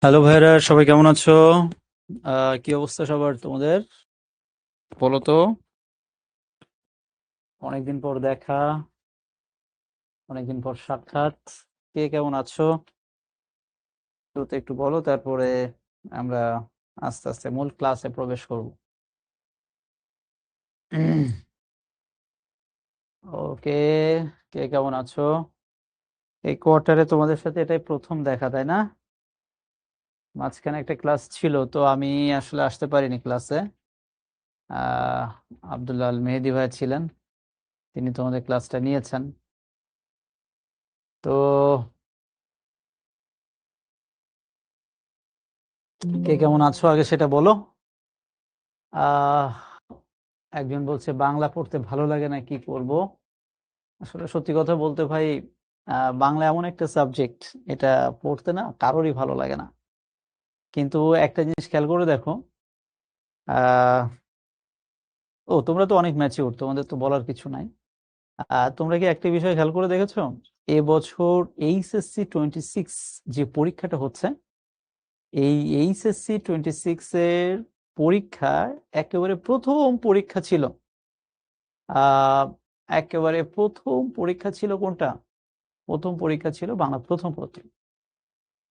Hello ভাইরা, সবাই কেমন আছো? কি অবস্থা সবার তোমাদের? বলো তো। অনেকদিন পর দেখা, অনেকদিন পর সাক্ষাৎ। কে কেমন আছো? তো একটু বলো, তারপরে আমরা আস্তে আস্তে মূল ক্লাসে প্রবেশ করব। ওকে, কে কেমন আছো? এই কোয়ার্টারে তোমাদের সাথে এটাই প্রথম দেখা, তাই না? মাঝখানে একটা ক্লাস ছিল, তো আমি আসলে আসতে পারিনি ক্লাসে। আহ আব্দুল্লাহ আল মেহেদি ভাই ছিলেন, তিনি তোমাদের ক্লাসটা নিয়েছেন। তো কে কেমন আছো আগে সেটা বলো। আহ একজন বলছে বাংলা পড়তে ভালো লাগে না, কি করব। আসলে সত্যি কথা বলতে ভাই, বাংলা এমন একটা সাবজেক্ট, এটা পড়তে না কারোরই ভালো লাগে না। কিন্তু একটা জিনিস খেয়াল করে দেখো। আহ তোমরা তো অনেক ম্যাচিউর, তোমাদের তো বলার কিছু নাই। তোমরা কি একটা বিষয় খেয়াল করে দেখেছো? এবছর এইচএসসি 26 যে পরীক্ষাটা হচ্ছে, এই এইচএসসি 26 এর পরীক্ষার একেবারে প্রথম পরীক্ষা ছিল। আহ একেবারে প্রথম পরীক্ষা ছিল কোনটা? প্রথম পরীক্ষা ছিল বাংলা প্রথম পত্র।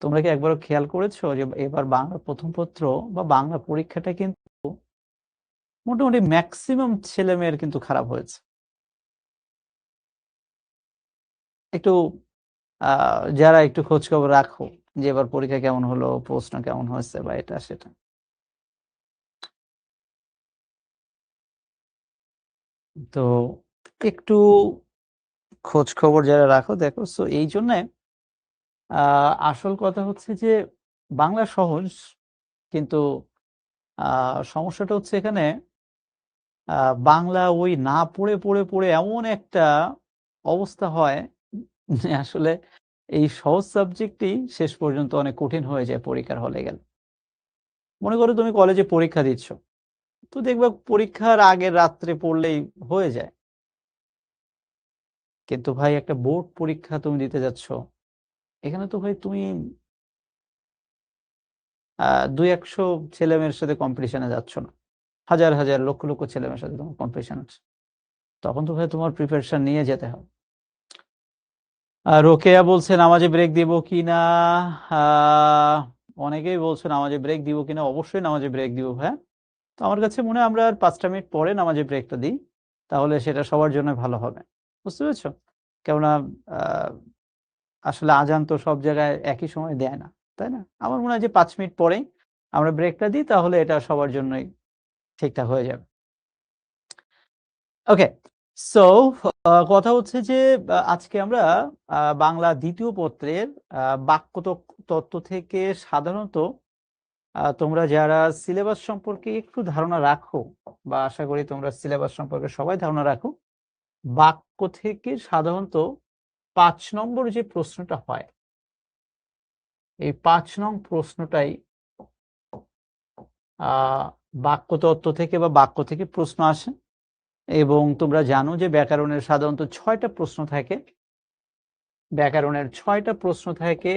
তোমরা কি একবারও খেয়াল করেছো যে এবার বাংলা প্রথম পত্র বা বাংলা পরীক্ষাটা কিন্তু মোটামুটি ম্যাক্সিমাম ছেলে মেয়ের কিন্তু খারাপ হয়েছে। একটু যারা একটু খোঁজ খবর রাখো যে এবার পরীক্ষা কেমন হলো, প্রশ্ন কেমন হয়েছে বা এটা সেটা, তো একটু খোঁজ খবর যারা রাখো দেখো। সো এই জন্য আসল কথা হচ্ছে যে বাংলা সহজ, কিন্তু সমস্যাটা হচ্ছে এখানে বাংলা ওই না পড়ে পড়ে পড়ে এমন একটা অবস্থা হয় যে আসলে এই সহজ সাবজেক্টই শেষ পর্যন্ত অনেক কঠিন হয়ে যায় পরীক্ষার হলে গেলে। মনে করো তুমি কলেজে পরীক্ষা দিচ্ছ, তো দেখবা পরীক্ষার আগের রাত্রে পড়লেই হয়ে যায়। কিন্তু ভাই একটা বোর্ড পরীক্ষা তুমি দিতে যাচ্ছ, এখানে তো ভাই তুমি 200 ছেলেমেয়ের সাথে কম্পিটিশনে যাচ্ছ না, হাজার হাজার লক্ষ লক্ষ ছেলেমেয়ের সাথে তোমার কম্পিটিশন আছে। তখন তো ভাই তোমার প্রিপারেশন নিয়ে যেতে হবে। রোকেয়া বলছে নামাজে ব্রেক দিব কিনা। আহ অনেকেই বলছে নামাজে ব্রেক দিব কিনা। অবশ্যই নামাজে ব্রেক দিব ভাই। তো আমার কাছে মনে হয় আমরা আর 5টা মিনিট পরে নামাজে ব্রেকটা দিই, তাহলে সেটা সবার জন্য ভালো হবে। বুঝতে পেরেছো? কেননা আহ আসলে আজান তো সব জায়গায় একই সময় দেয় না, তাই না? আমার মনে হয় যে 5 মিনিট পরেই আমরা ব্রেকটা দিই, তাহলে এটা সবার জন্যই ঠিকঠাক হয়ে যাবে। ওকে। সো কথা হচ্ছে যে আজকে আমরা বাংলা দ্বিতীয় পত্রের তত্ত্ব থেকে সাধারণত তোমরা যারা সিলেবাস সম্পর্কে একটু ধারণা রাখো, বা আশা করি তোমরা সিলেবাস সম্পর্কে সবাই ধারণা রাখো, বাক্য থেকে সাধারণত 5 নম্বর যে প্রশ্নটা হয়, এই 5 নং প্রশ্নটাই আহ বাক্যতত্ত্ব থেকে বা বাক্য থেকে প্রশ্ন আসে। এবং তোমরা জানো যে ব্যাকরণের সাধারণত 6টা প্রশ্ন থাকে। ব্যাকরণের 6টা প্রশ্ন থাকে,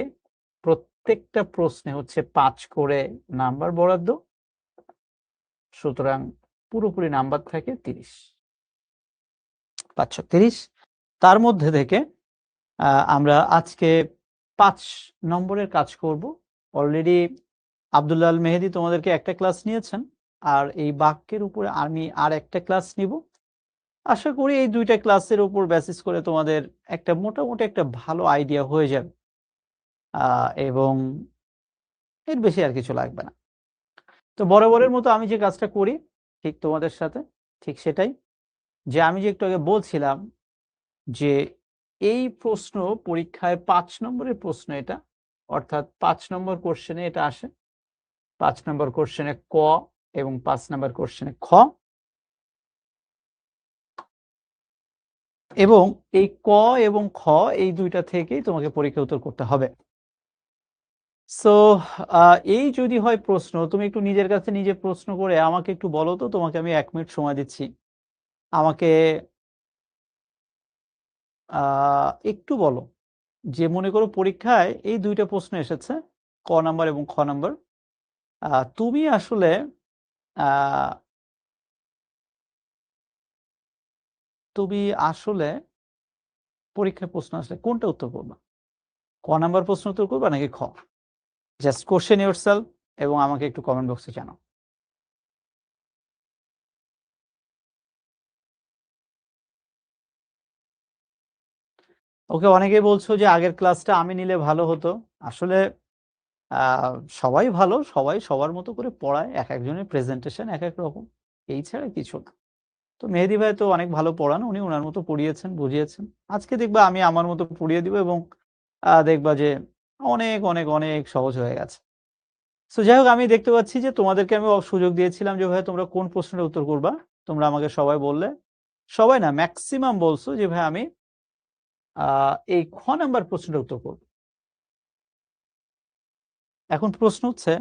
প্রত্যেকটা প্রশ্নে হচ্ছে 5 করে নাম্বার বরাদ্দ। সুতরাং পুরোপুরি নাম্বার থাকে 30, 530। তার মধ্যে থেকে আমরা আজকে 5 নম্বরের কাজ করব। অলরেডি আব্দুল্লাহ আল মেহেদি তোমাদেরকে একটা ক্লাস নিয়েছেন, আর এই বাক্যের উপরে আমি আর একটা ক্লাস নিব। আশা করি এই 2টা ক্লাসের উপর বেসিস করে তোমাদের একটা মোটামুটি একটা ভালো আইডিয়া হয়ে যাবে, এবং এর বেশি আর কিছু লাগবে না। তো বরাবরের মতো আমি যে কাজটা করি ঠিক তোমাদের সাথে, ঠিক সেটাই, যে আমি যে একটু আগে বলছিলাম যে এই প্রশ্ন পরীক্ষায় 5 নম্বরের প্রশ্ন এটা, অর্থাৎ 5 নম্বর কোশ্চেনে এটা আসে। 5 নম্বর কোশ্চেনে ক এবং 5 নম্বর কোশ্চেনে খ, এবং এই ক এবং খ এই 2টা থেকেই তোমাকে পরীক্ষা উত্তর করতে হবে। সো এই যদি হয় প্রশ্ন, তুমি একটু নিজের কাছে নিজে প্রশ্ন করে আমাকে একটু বলো তো। তোমাকে আমি 1 মিনিট সময় দিচ্ছি। আমাকে একটু বলো যে মনে করো পরীক্ষায় এই 2টা প্রশ্ন এসেছে, ক নাম্বার এবং খ নাম্বার। তুমি আসলে পরীক্ষায় প্রশ্ন আসলে কোনটা উত্তর করবা? ক নাম্বার প্রশ্ন উত্তর করবা নাকি খ? জাস্ট কোশ্চেন ইয়োরসেলফ এবং আমাকে একটু কমেন্ট বক্সে জানাও। ওকে, অনেকেই বলছো যে আগের ক্লাসটা আমি নিলে ভালো হতো। আসলে সবাই ভালো, সবাই সবার মতো করে পড়ায়, এক একজনের প্রেজেন্টেশন এক এক রকম, এই ছাড়া কিছু না। তো মেহেদী ভাই তো অনেক ভালো পড়ান, উনি ওনার মতো পড়িয়েছেন, বুঝিয়েছেন। আজকে দেখবা আমি আমার মতো পড়িয়ে দিব এবং দেখবা যে অনেক অনেক অনেক সহজ হয়ে গেছে। তো যাই হোক, আমি দেখতে পাচ্ছি যে তোমাদেরকে আমি সুযোগ দিয়েছিলাম যে ভাই তোমরা কোন প্রশ্নের উত্তর করবা। তোমরা আমাকে সবাই বললে, সবাই না ম্যাক্সিমাম বলছো যে ভাই আমি এই খ নাম্বার প্রশ্নটা উত্তর করব। এখন প্রশ্ন হচ্ছে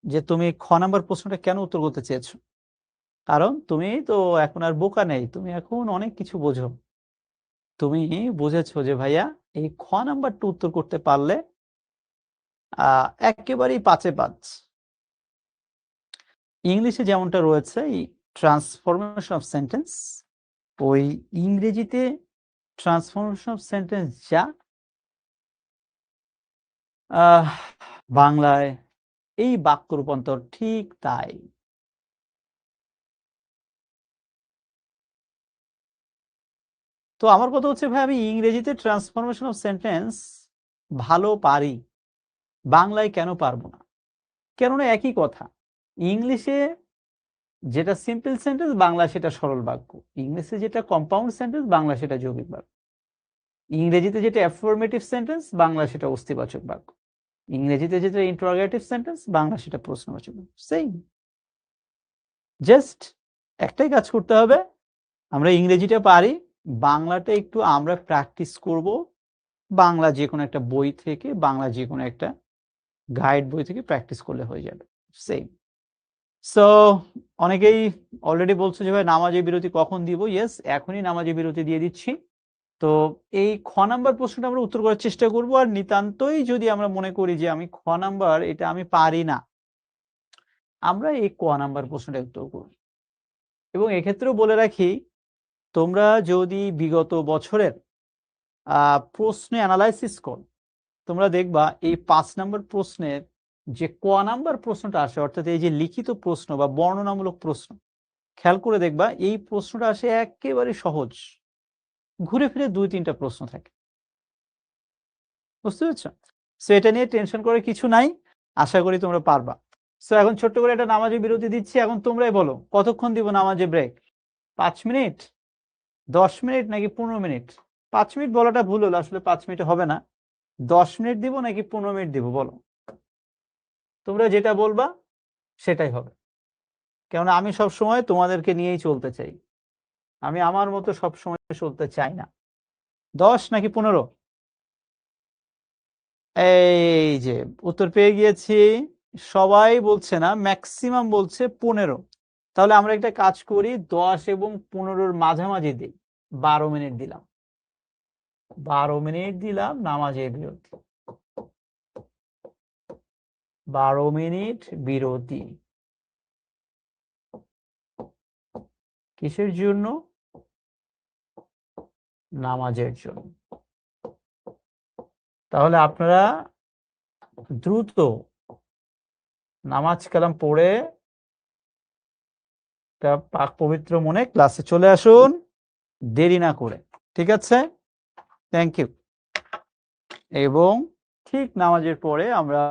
যে তুমি খ নাম্বার প্রশ্নটা কেন উত্তর করতে চেয়েছো? কারণ তুমি তো এখন আর বোকা নেই, তুমি এখন অনেক কিছু বোঝো। তুমি বুঝেছো যে ভাইয়া এই খ নাম্বারটা উত্তর করতে পারলে একেবারেই পাঁচে পাঁচ। ইংলিশে যেমনটা রয়েছে এই ট্রান্সফরমেশন অফ সেন্টেন্স, ওই ইংরেজিতে ট্রান্সফরমেশন অফ সেন্টেন্স যা, বাংলায় এই বাক্য রূপান্তর ঠিক তাই। তো আমার কথা হচ্ছে ভাই আমি ইংরেজিতে ট্রান্সফরমেশন অফ সেন্টেন্স ভালো পারি, বাংলায় কেন পারবো না? কেননা একই কথা। ইংলিশে যেটা সিম্পল সেন্টেন্স, বাংলা সেটা সরল বাক্য। ইংলিশে যেটা কম্পাউন্ড সেন্টেন্স, বাংলা সেটা যৌগিক বাক্য। ইংরেজিতে যেটা অ্যাফার্মেটিভ সেন্টেন্স, বাংলা সেটা অস্তিবাচক বাক্য। ইংরেজিতে যেটা ইন্টারোগেটিভ সেন্টেন্স, বাংলা সেটা প্রশ্নবাচক বাক্য। সেম, জাস্ট একটাই কাজ করতে হবে, আমরা ইংরেজিটা পারি, বাংলাটা একটু আমরা প্র্যাকটিস করব। বাংলা যে কোনো একটা বই থেকে, বাংলা যে কোনো একটা গাইড বই থেকে প্র্যাকটিস করলে হয়ে যাবে। সেম। সো অনেকেই অলরেডি বলছো যে ভাই নামাজের বিরতি কখন দিব? ইয়েস, এখনই নামাজের বিরতি দিয়ে দিচ্ছি। তো এই খ নাম্বার প্রশ্নটা আমরা উত্তর করার চেষ্টা করব। আর নিতান্তই যদি আমরা মনে করি যে আমি খ নাম্বার এটা আমি পারি না, আমরা এই ক নাম্বার প্রশ্নটা উত্তর করব। এবং এক্ষেত্রেও বলে রাখি, তোমরা যদি বিগত বছরের প্রশ্ন অ্যানালাইসিস করো, তোমরা দেখবা এই 5 নাম্বার প্রশ্নের যে ক নাম্বার প্রশ্নটা আসে, অর্থাৎ এই যে লিখিত প্রশ্ন বা বর্ণনামূলক প্রশ্ন, খেয়াল করে দেখবা এই প্রশ্নটা আসে একেবারে সহজ, ঘুরে ফিরে 2-3টা প্রশ্ন থাকে। বুঝতে পেরেছ? সো এটা নিয়ে টেনশন করে কিছু নাই, আশা করি তোমরা পারবা। সো এখন ছোট্ট করে একটা নামাজের বিরতি দিচ্ছি। এখন তোমরাই বলো কতক্ষণ দিব নামাজে ব্রেক? 5 মিনিট, 10 মিনিট নাকি 15 মিনিট? 5 মিনিট বলাটা ভুল হলো, আসলে 5 মিনিট হবে না। 10 মিনিট দিব নাকি 15 মিনিট দিব বলো? তোমরা যেটা বলবা সেটাই হবে। কেননা আমি সব সময় তোমাদেরকে নিয়েই চলতে চাই, আমি আমার মতো সব সময় চলতে চাই না। 10 নাকি 15? এই যে উত্তর পেয়ে গিয়েছি। সবাই বলছে না, ম্যাক্সিমাম বলছে 15। তাহলে আমরা একটা কাজ করি, 10 এবং 15-র মাঝামাঝি দিই, 12 মিনিট দিলাম। 12 মিনিট দিলাম নামাজের বিরতি, 12 মিনিট বিরতি। কিসের জন্য? নামাজের জন্য। তাহলে আপনারা দ্রুত নামাজ কালাম পড়ে পাক পবিত্র মনে ক্লাসে চলে আসুন, দেরি না করে। ঠিক আছে? Thank you. এবং ঠিক নামাজের পরে আমরা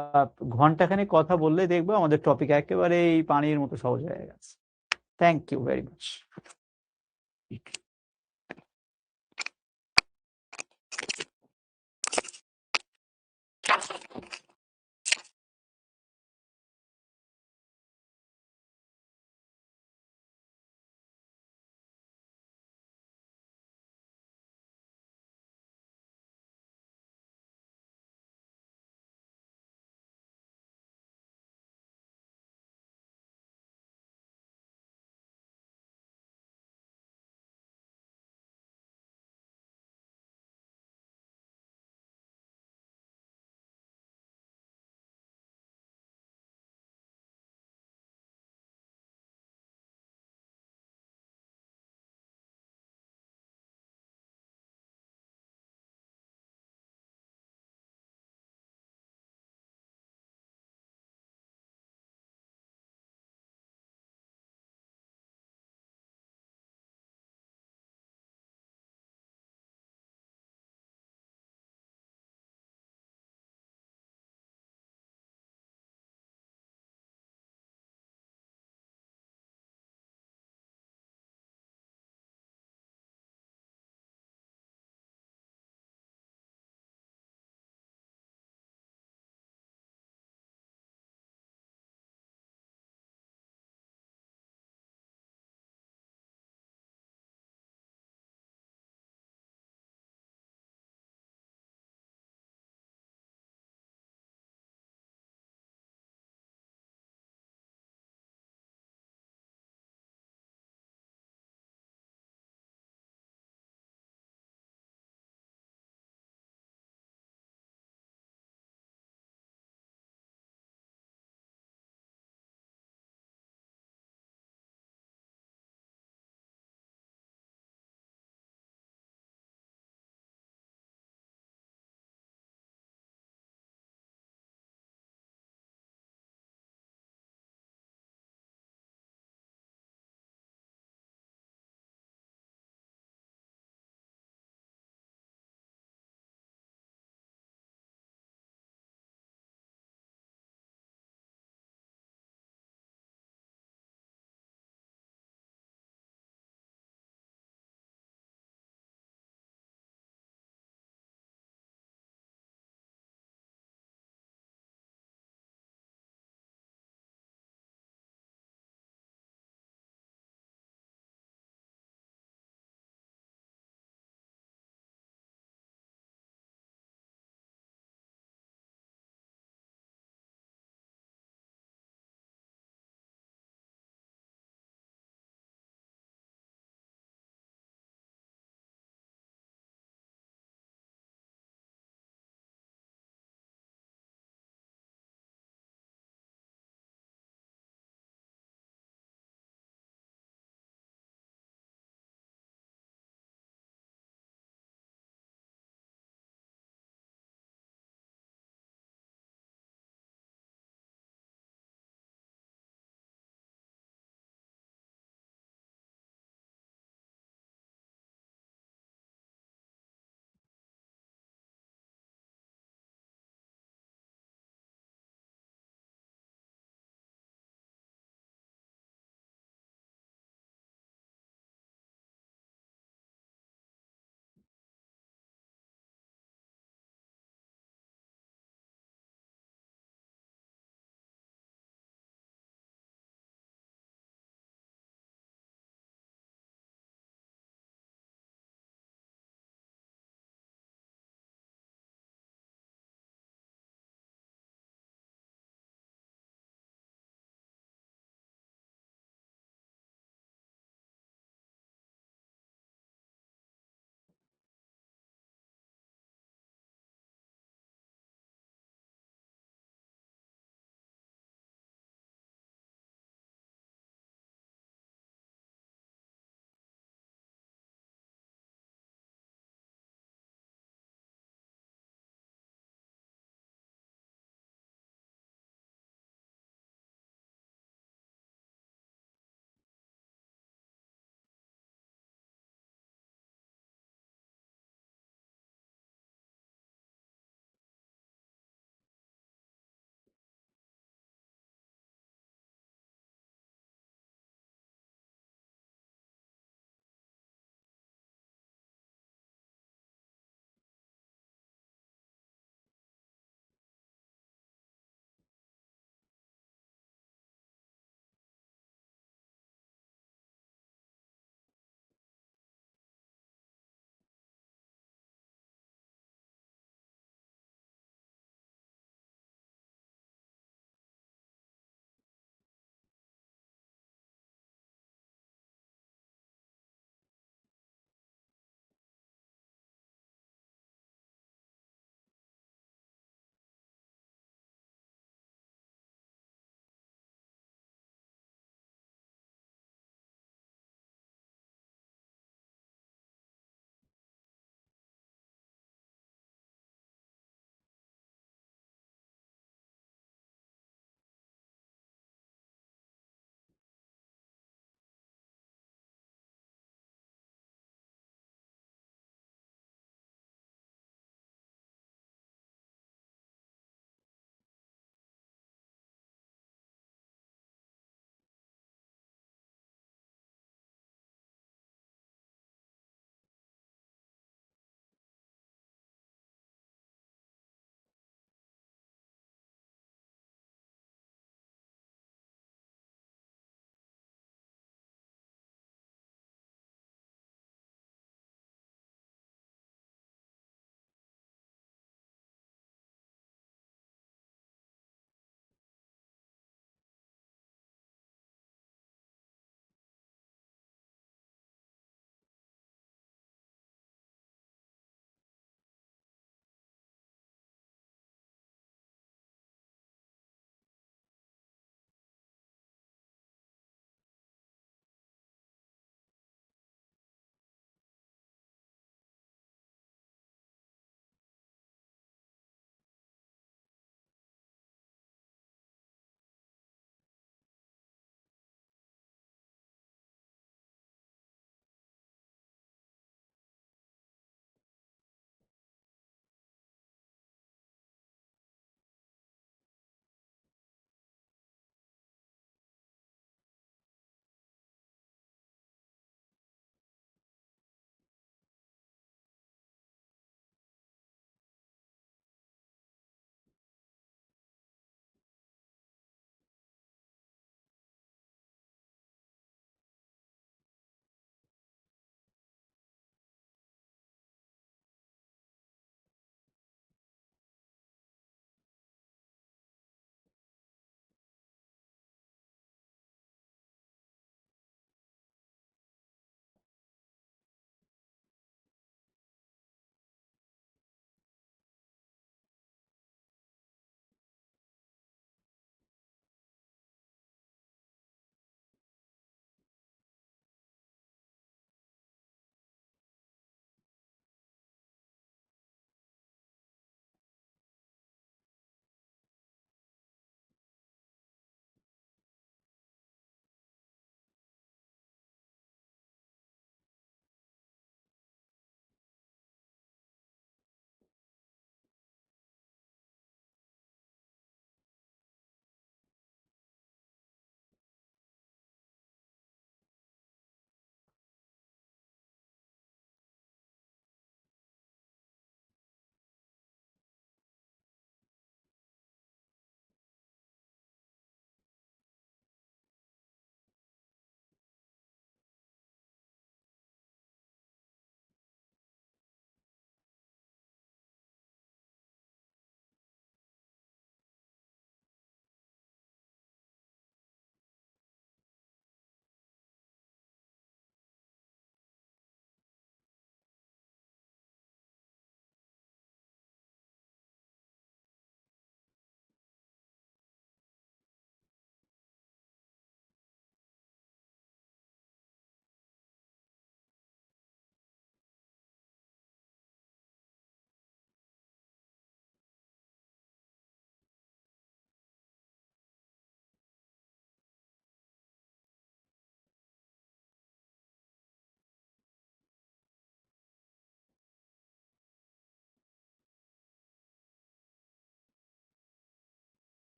ঘন্টাখানেক কথা বললে দেখবো আমাদের টপিক একেবারে এই পানির মতো সহজ হয়ে গেছে। Thank you very much.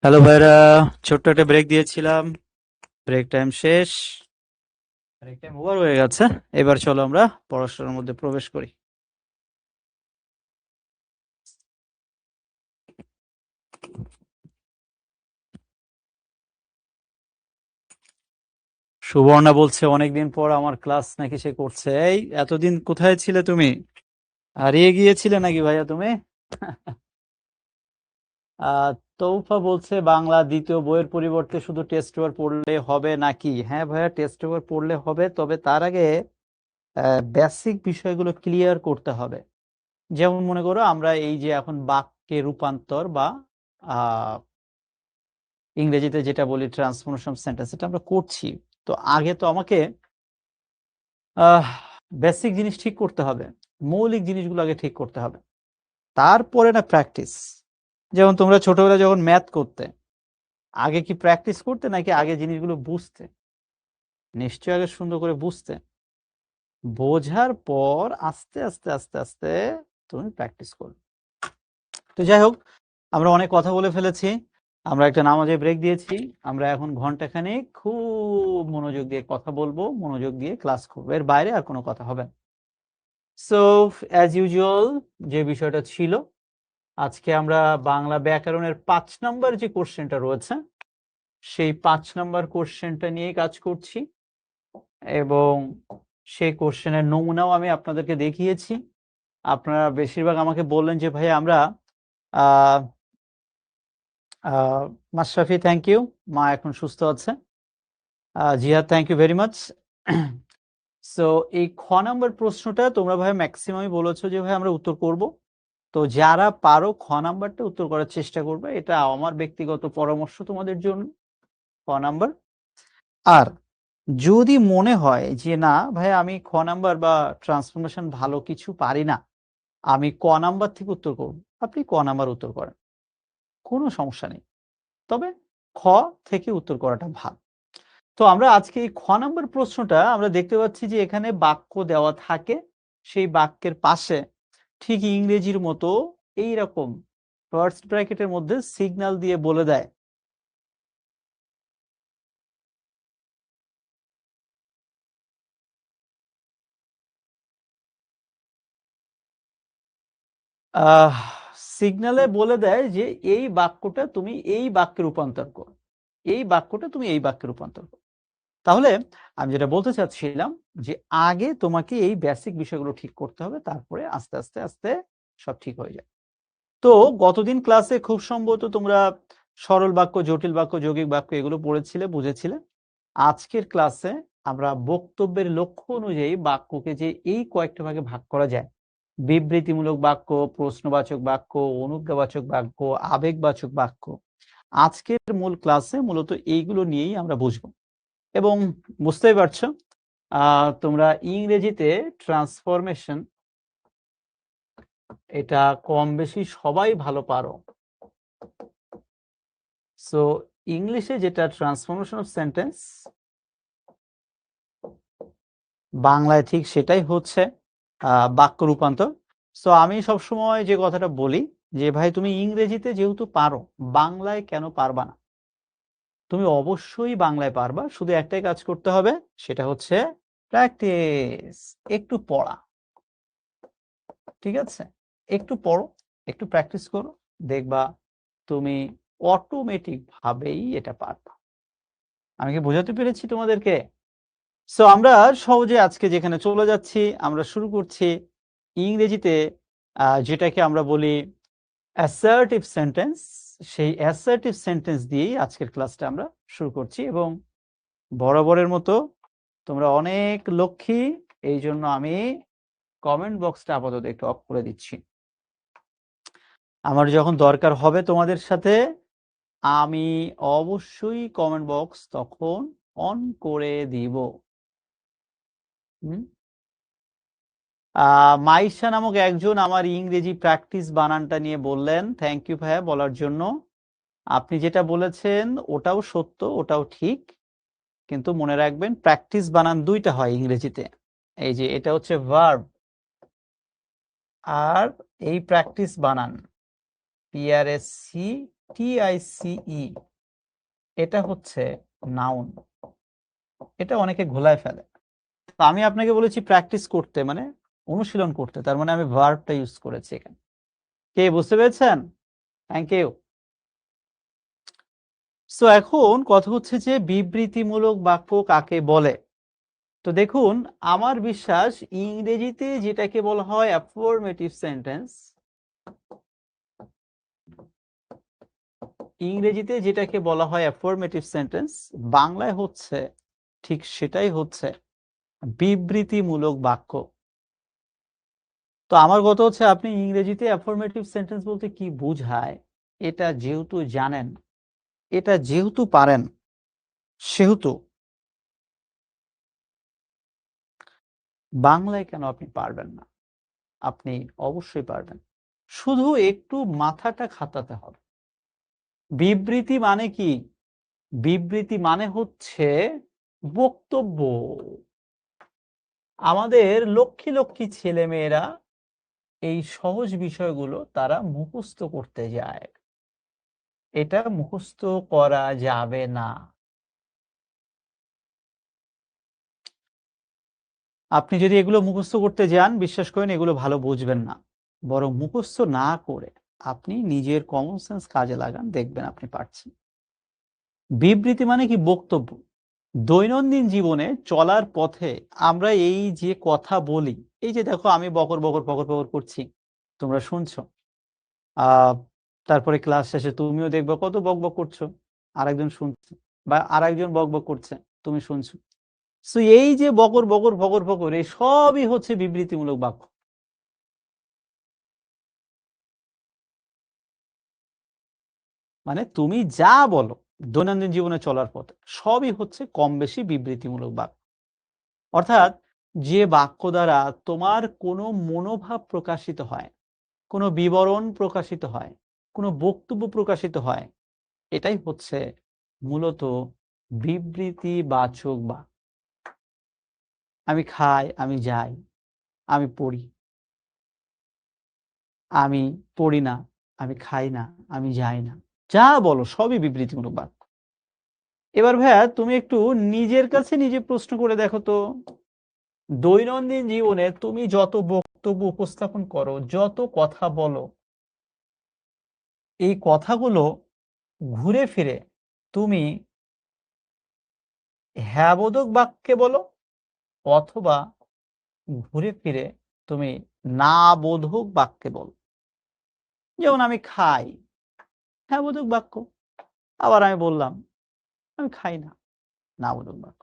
Hello ভাইরা, ছোট্ট একটা ব্রেক দিয়েছিলাম, ব্রেক টাইম শেষ, ব্রেক টাইম ওভার হয়ে গেছে। এবার চলো আমরা পড়াশোনার মধ্যে প্রবেশ করি। সুবর্ণা বলছে অনেকদিন পর আমার ক্লাস নাকি সে করছে। এই এতদিন কোথায় ছিলে তুমি? হারিয়ে গিয়েছিলে নাকি ভাইয়া তুমি? তৌফা বলছে বাংলা দ্বিতীয় বইয়ের পরিবর্তে শুধু টেস্ট পেপার পড়লে হবে নাকি? হ্যাঁ ভাইয়া, টেস্ট পেপার পড়লে হবে, তবে তার আগে বেসিক বিষয়গুলো ক্লিয়ার করতে হবে। যেমন মনে করো আমরা এই যে এখন বাক্যে রূপান্তর বা ইংরেজিতে যেটা বলি ট্রান্সফরমেশন সেন্টেন্স, এটা আমরা করছি। তো আগে তো আমাকে বেসিক জিনিস ঠিক করতে হবে, মৌলিক জিনিসগুলো আগে ঠিক করতে হবে, তারপরে না প্র্যাকটিস। যেমন তোমরা ছোটবেলায় যখন ম্যাথ করতে, আগে কি প্র্যাকটিস করতে নাকি আগে জিনিসগুলো বুঝতে? নিশ্চয়ই আগে সুন্দর করে বুঝতে, বোঝার পর আস্তে আস্তে আস্তে আস্তে তুমি প্র্যাকটিস করবে। তো যাই হোক, আমরা অনেক কথা বলে ফেলেছি, আমরা একটা নামাজে ব্রেক দিয়েছি, আমরা এখন ঘন্টাখানেক খুব মনোযোগ দিয়ে কথা বলবো, মনোযোগ দিয়ে ক্লাস করবো, এর বাইরে আর কোনো কথা হবে না। সো অ্যাজ ইউজুয়াল যে বিষয়টা ছিল, আজকে আমরা বাংলা ব্যাকরণের 5 নম্বর যে কোশ্চেনটা রয়েছে, সেই 5 নম্বর কোশ্চেনটা নিয়ে কাজ করছি, এবং সেই কোশ্চেনের নমুনাও আমি আপনাদেরকে দেখিয়েছি। আপনারা বেশিরভাগ আমাকে বললেন যে ভাই আমরা মাশরাফি, থ্যাংক ইউ, মা এখন সুস্থ আছে। Jihad, thank you very much. So এই খ নম্বর প্রশ্নটা তোমরা ভাই ম্যাক্সিমামই বলেছো যে ভাই আমরা উত্তর করব। তো যারা পারো খ নাম্বারটা উত্তর করার চেষ্টা করবে, এটা আমার ব্যক্তিগত পরামর্শ তোমাদের জন্য। খ নাম্বার। আর যদি মনে হয় যে না ভাই আমি খ নাম্বার বা ট্রান্সফরমেশন ভালো কিছু পারি না, আমি ক নাম্বার থেকে উত্তর করব, আপনি ক নাম্বার উত্তর করেন, কোনো সমস্যা নেই, তবে খ থেকে উত্তর করাটা ভালো। তো আমরা আজকে এই খ নাম্বার প্রশ্নটা আমরা দেখতে পাচ্ছি যে এখানে বাক্য দেওয়া থাকে, সেই বাক্যের পাশে ঠিক ইংরেজির মতো এইরকম ফার্স্ট ব্র্যাকেটের মধ্যে সিগন্যাল দিয়ে বলে দেয় সিগন্যালে বলে দেয় যে এই বাক্যটা তুমি এই বাক্যে রূপান্তর করো, এই বাক্যটা তুমি এই বাক্যে রূপান্তর করো। তাহলে আমি যেটা বলতে চাচ্ছিলাম যে আগে তোমাকে এই বেসিক বিষয়গুলো ঠিক করতে হবে, তারপরে আস্তে আস্তে আস্তে সব ঠিক হয়ে যায়। তো গতদিন ক্লাসে খুব সম্ভবত তোমরা সরল বাক্য, জটিল বাক্য, যৌগিক বাক্য এগুলো পড়েছিলে, বুঝেছিলে। আজকের ক্লাসে আমরা বক্তব্যের লক্ষ্য অনুযায়ী বাক্যকে যে এই কয়েকটা ভাগে ভাগ করা যায়, বিবৃতিমূলক বাক্য, প্রশ্নবাচক বাক্য, অনুজ্ঞাবাচক বাক্য, আবেগবাচক বাক্য, আজকের মূল ক্লাসে মূলত এইগুলো নিয়েই আমরা বুঝবো। এবং বুঝতেই পারছো তোমরা ইংরেজিতে ট্রান্সফরমেশন এটা কম বেশি সবাই ভালো পারো। সো ইংলিশে যেটা ট্রান্সফরমেশন অফ সেন্টেন্স, বাংলায় ঠিক সেটাই হচ্ছে বাক্য রূপান্তর। সো আমি সবসময় যে কথাটা বলি যে ভাই তুমি ইংরেজিতে যেহেতু পারো, বাংলায় কেন পারবা না? তুমি অবশ্যই বাংলায় পারবা, শুধু একটাই কাজ করতে হবে, সেটা হচ্ছে প্র্যাকটিস, একটু পড়া। ঠিক আছে, একটু পড়ো, একটু প্র্যাকটিস করো, দেখবা তুমি অটোমেটিক ভাবেই এটা পারবা। আমি কি বোঝাতে পেরেছি তোমাদেরকে? সো আমরা সহজে আজকে যেখানে চলে যাচ্ছি, আমরা শুরু করছি ইংরেজিতে যেটাকে আমরা বলি অ্যাসার্টিভ সেন্টেন্স। সেই অ্যাসার্টিভ সেন্টেন্স দিয়েই আজকের ক্লাসটা আমরা শুরু করছি, এবং বরাবরের মতো তোমরা অনেক লক্ষ্মী, এই জন্য আমি কমেন্ট বক্সটা আপাতত একটু অফ করে দিচ্ছি। আমার যখন দরকার হবে তোমাদের সাথে, আমি অবশ্যই কমেন্ট বক্স তখন অন করে দিব। মাইশা নামক একজন আমার ইংরেজি প্র্যাকটিস বানানটা নিয়ে বললেন, থ্যাংক ইউ ভাইয়া বলার জন্য। আপনি যেটা বলেছেন ওটাও সত্য, ওটাও ঠিক, কিন্তু মনে রাখবেন প্র্যাকটিস বানান দুইটা হয় ইংরেজিতে। এই যে এটা হচ্ছে ভার্ব, আর এই প্র্যাকটিস বানান, PRACTICE, এটা হচ্ছে নাউন। এটা অনেকে ঘোলায় ফেলে। তো আমি আপনাকে বলেছি প্র্যাকটিস করতে, মানে অনুশীলন করতে, তার মানে আমি ভার্বটা ইউজ করেছি এখানে। কে বুঝতে পেরেছেন? Thank you. সো এখন কথা হচ্ছে যে বিবৃতিমূলক বাক্য কাকে বলে। তো দেখুন, আমার বিশ্বাস ইংরেজিতে যেটাকে বলা হয় অ্যাফার্মেটিভ সেন্টেন্স, ইংরেজিতে যেটাকে বলা হয় অ্যাফার্মেটিভ সেন্টেন্স, বাংলায় হচ্ছে ঠিক সেটাই হচ্ছে বিবৃতিমূলক বাক্য। তো আমার কথা হচ্ছে আপনি ইংরেজিতে অ্যাফার্মেটিভ সেন্টেন্স বলতে কি বোঝায় এটা যেহেতু জানেন, এটা যেহেতু পারেন, সেহেতু বাংলায় কেন আপনি পারবেন না? আপনি অবশ্যই পারবেন, শুধু একটু মাথাটা খাটাতে হবে। বিবৃতি মানে কি? বিবৃতি মানে হচ্ছে বক্তব্য। আমাদের লক্ষ্মী লক্ষ্মী ছেলে মেয়েরা এই সহজ বিষয়গুলো তারা মুখস্থ করতে যায়, এটা মুখস্থ করা যাবে না। আপনি যদি এগুলো মুখস্থ করতে যান, বিশ্বাস করেন এগুলো ভালো বুঝবেন না, বরং মুখস্থ না করে আপনি নিজের কমন সেন্স কাজে লাগান, দেখবেন আপনি পারছেন। বিবৃতি মানে কি? বক্তব্য। দৈনন্দিন জীবনে চলার পথে আমরা এই যে কথা বলি, এই যে দেখো আমি বকর বকর বকর বকর করছি, তোমরা শুনছো, আহ তারপরে ক্লাস শেষে তুমিও দেখবে কত বকবক করছো, আরেকজন শুনছে, বা আরেকজন বকবক করছে, তুমি শুনছো। সো এই যে বকর বকর বকর বকর, এই সবই হচ্ছে বিবৃতিমূলক বাক্য। মানে তুমি যা বলো দৈনন্দিন জীবনে চলার পথে, সবই হচ্ছে কম বেশি বিবৃতিমূলক বাক্য। অর্থাৎ যে বাক্য দ্বারা তোমার কোনো মনোভাব প্রকাশিত হয়, কোনো বিবরণ প্রকাশিত হয়, কোনো বক্তব্য প্রকাশিত হয়, এটাই হচ্ছে মূলত বিবৃতিবাচক বাক্য। আমি খাই, আমি যাই, আমি পড়ি, আমি পড়ি না, আমি খাই না, আমি যাই না, যা বলো সবই বিবৃতিমূলক বাক্য। এবার ভাইয়া তুমি একটু নিজের কাছে নিজে প্রশ্ন করে দেখো তো, দৈনন্দিন জীবনে তুমি যত বক্তব্য উপস্থাপন করো, যত কথা বলো, এই কথাগুলো ঘুরে ফিরে তুমি হ্যাঁবোধক বাক্যে বলো, অথবা ঘুরে ফিরে তুমি না বোধক বাক্যে বলো। যেমন আমি খাই, হ্যাঁবোধক বাক্য। আবার আমি বললাম আমি খাই না, না বোধক বাক্য।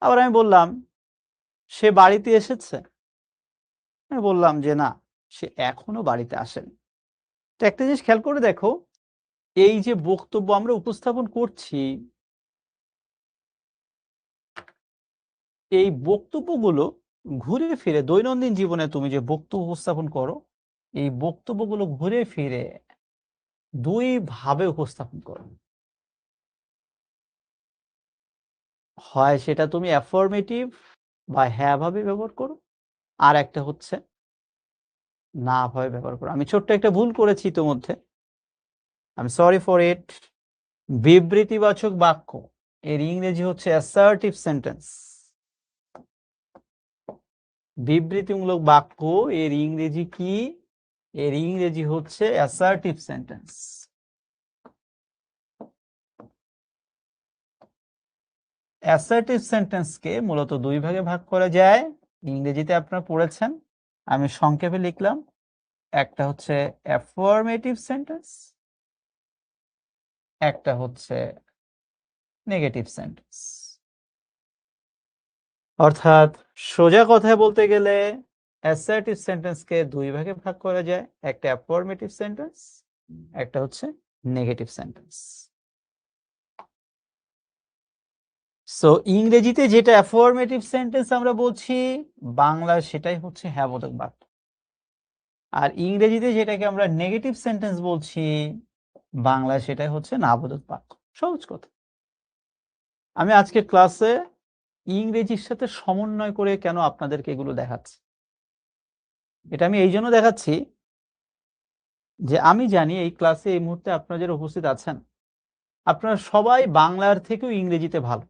আবার আমি বললাম সে বাড়িতে এসেছে, আমি বললাম যে না, সে এখনো বাড়িতে আসেনি। তো একটা জিনিস খেয়াল করে দেখো, এই যে বক্তব্য আমরা উপস্থাপন করছি, এই বক্তব্যগুলো ঘুরে ফিরে দৈনন্দিন জীবনে তুমি যে বক্তব্য উপস্থাপন করো, এই বক্তব্যগুলো ঘুরে ফিরে দুই ভাবে উপস্থাপন করো। হয় সেটা তুমি অ্যাফার্মেটিভ বা হ্যাঁ ভাবে ব্যবহার করো, আর একটা হচ্ছে না ভাবে ব্যবহার করো। আমি ছোট্ট একটা ভুল করেছি ইতোমধ্যে, আমি সরি ফর ইট। বিবৃতিবাচক বাক্য এর ইংরেজি হচ্ছে অ্যাসার্টিভ সেন্টেন্স। বিবৃতিমূলক বাক্য এর ইংরেজি কি? এর ইংরেজি হচ্ছে অ্যাসার্টিভ সেন্টেন্স। অ্যাসার্টিভ সেন্টেন্সকে মূলত দুই ভাগে ভাগ করা যায়, ইংরেজিতে আপনারা পড়েছেন, আমি সংক্ষেপে লিখলাম। একটা হচ্ছে অ্যাফার্মেটিভ সেন্টেন্স, একটা হচ্ছে নেগেটিভ সেন্টেন্স। অর্থাৎ সোজা কথায় বলতে গেলে অ্যাসার্টিভ সেন্টেন্সকে দুই ভাগে ভাগ করা যায়, একটা অ্যাফার্মেটিভ সেন্টেন্স, একটা হচ্ছে নেগেটিভ সেন্টেন্স। সো ইংরেজিতে যেটা অ্যাফার্মেটিভ সেন্টেন্স আমরা বলছি, বাংলায় সেটাই হচ্ছে হ্যাঁবোধক বাক্য। আর ইংরেজিতে যেটাকে আমরা নেগেটিভ সেন্টেন্স বলছি, বাংলায় সেটাই হচ্ছে নাবোধক বাক্য। সহজ কথা। আমি আজকে ক্লাসে ইংরেজির সাথে সমন্বয় করে কেন আপনাদেরকে এগুলো দেখাচ্ছি, এটা আমি এই জন্য দেখাচ্ছি, যে আমি জানি এই ক্লাসে এই মুহূর্তে আপনারা যারা উপস্থিত আছেন, আপনারা সবাই বাংলার থেকেও ইংরেজিতে ভালো।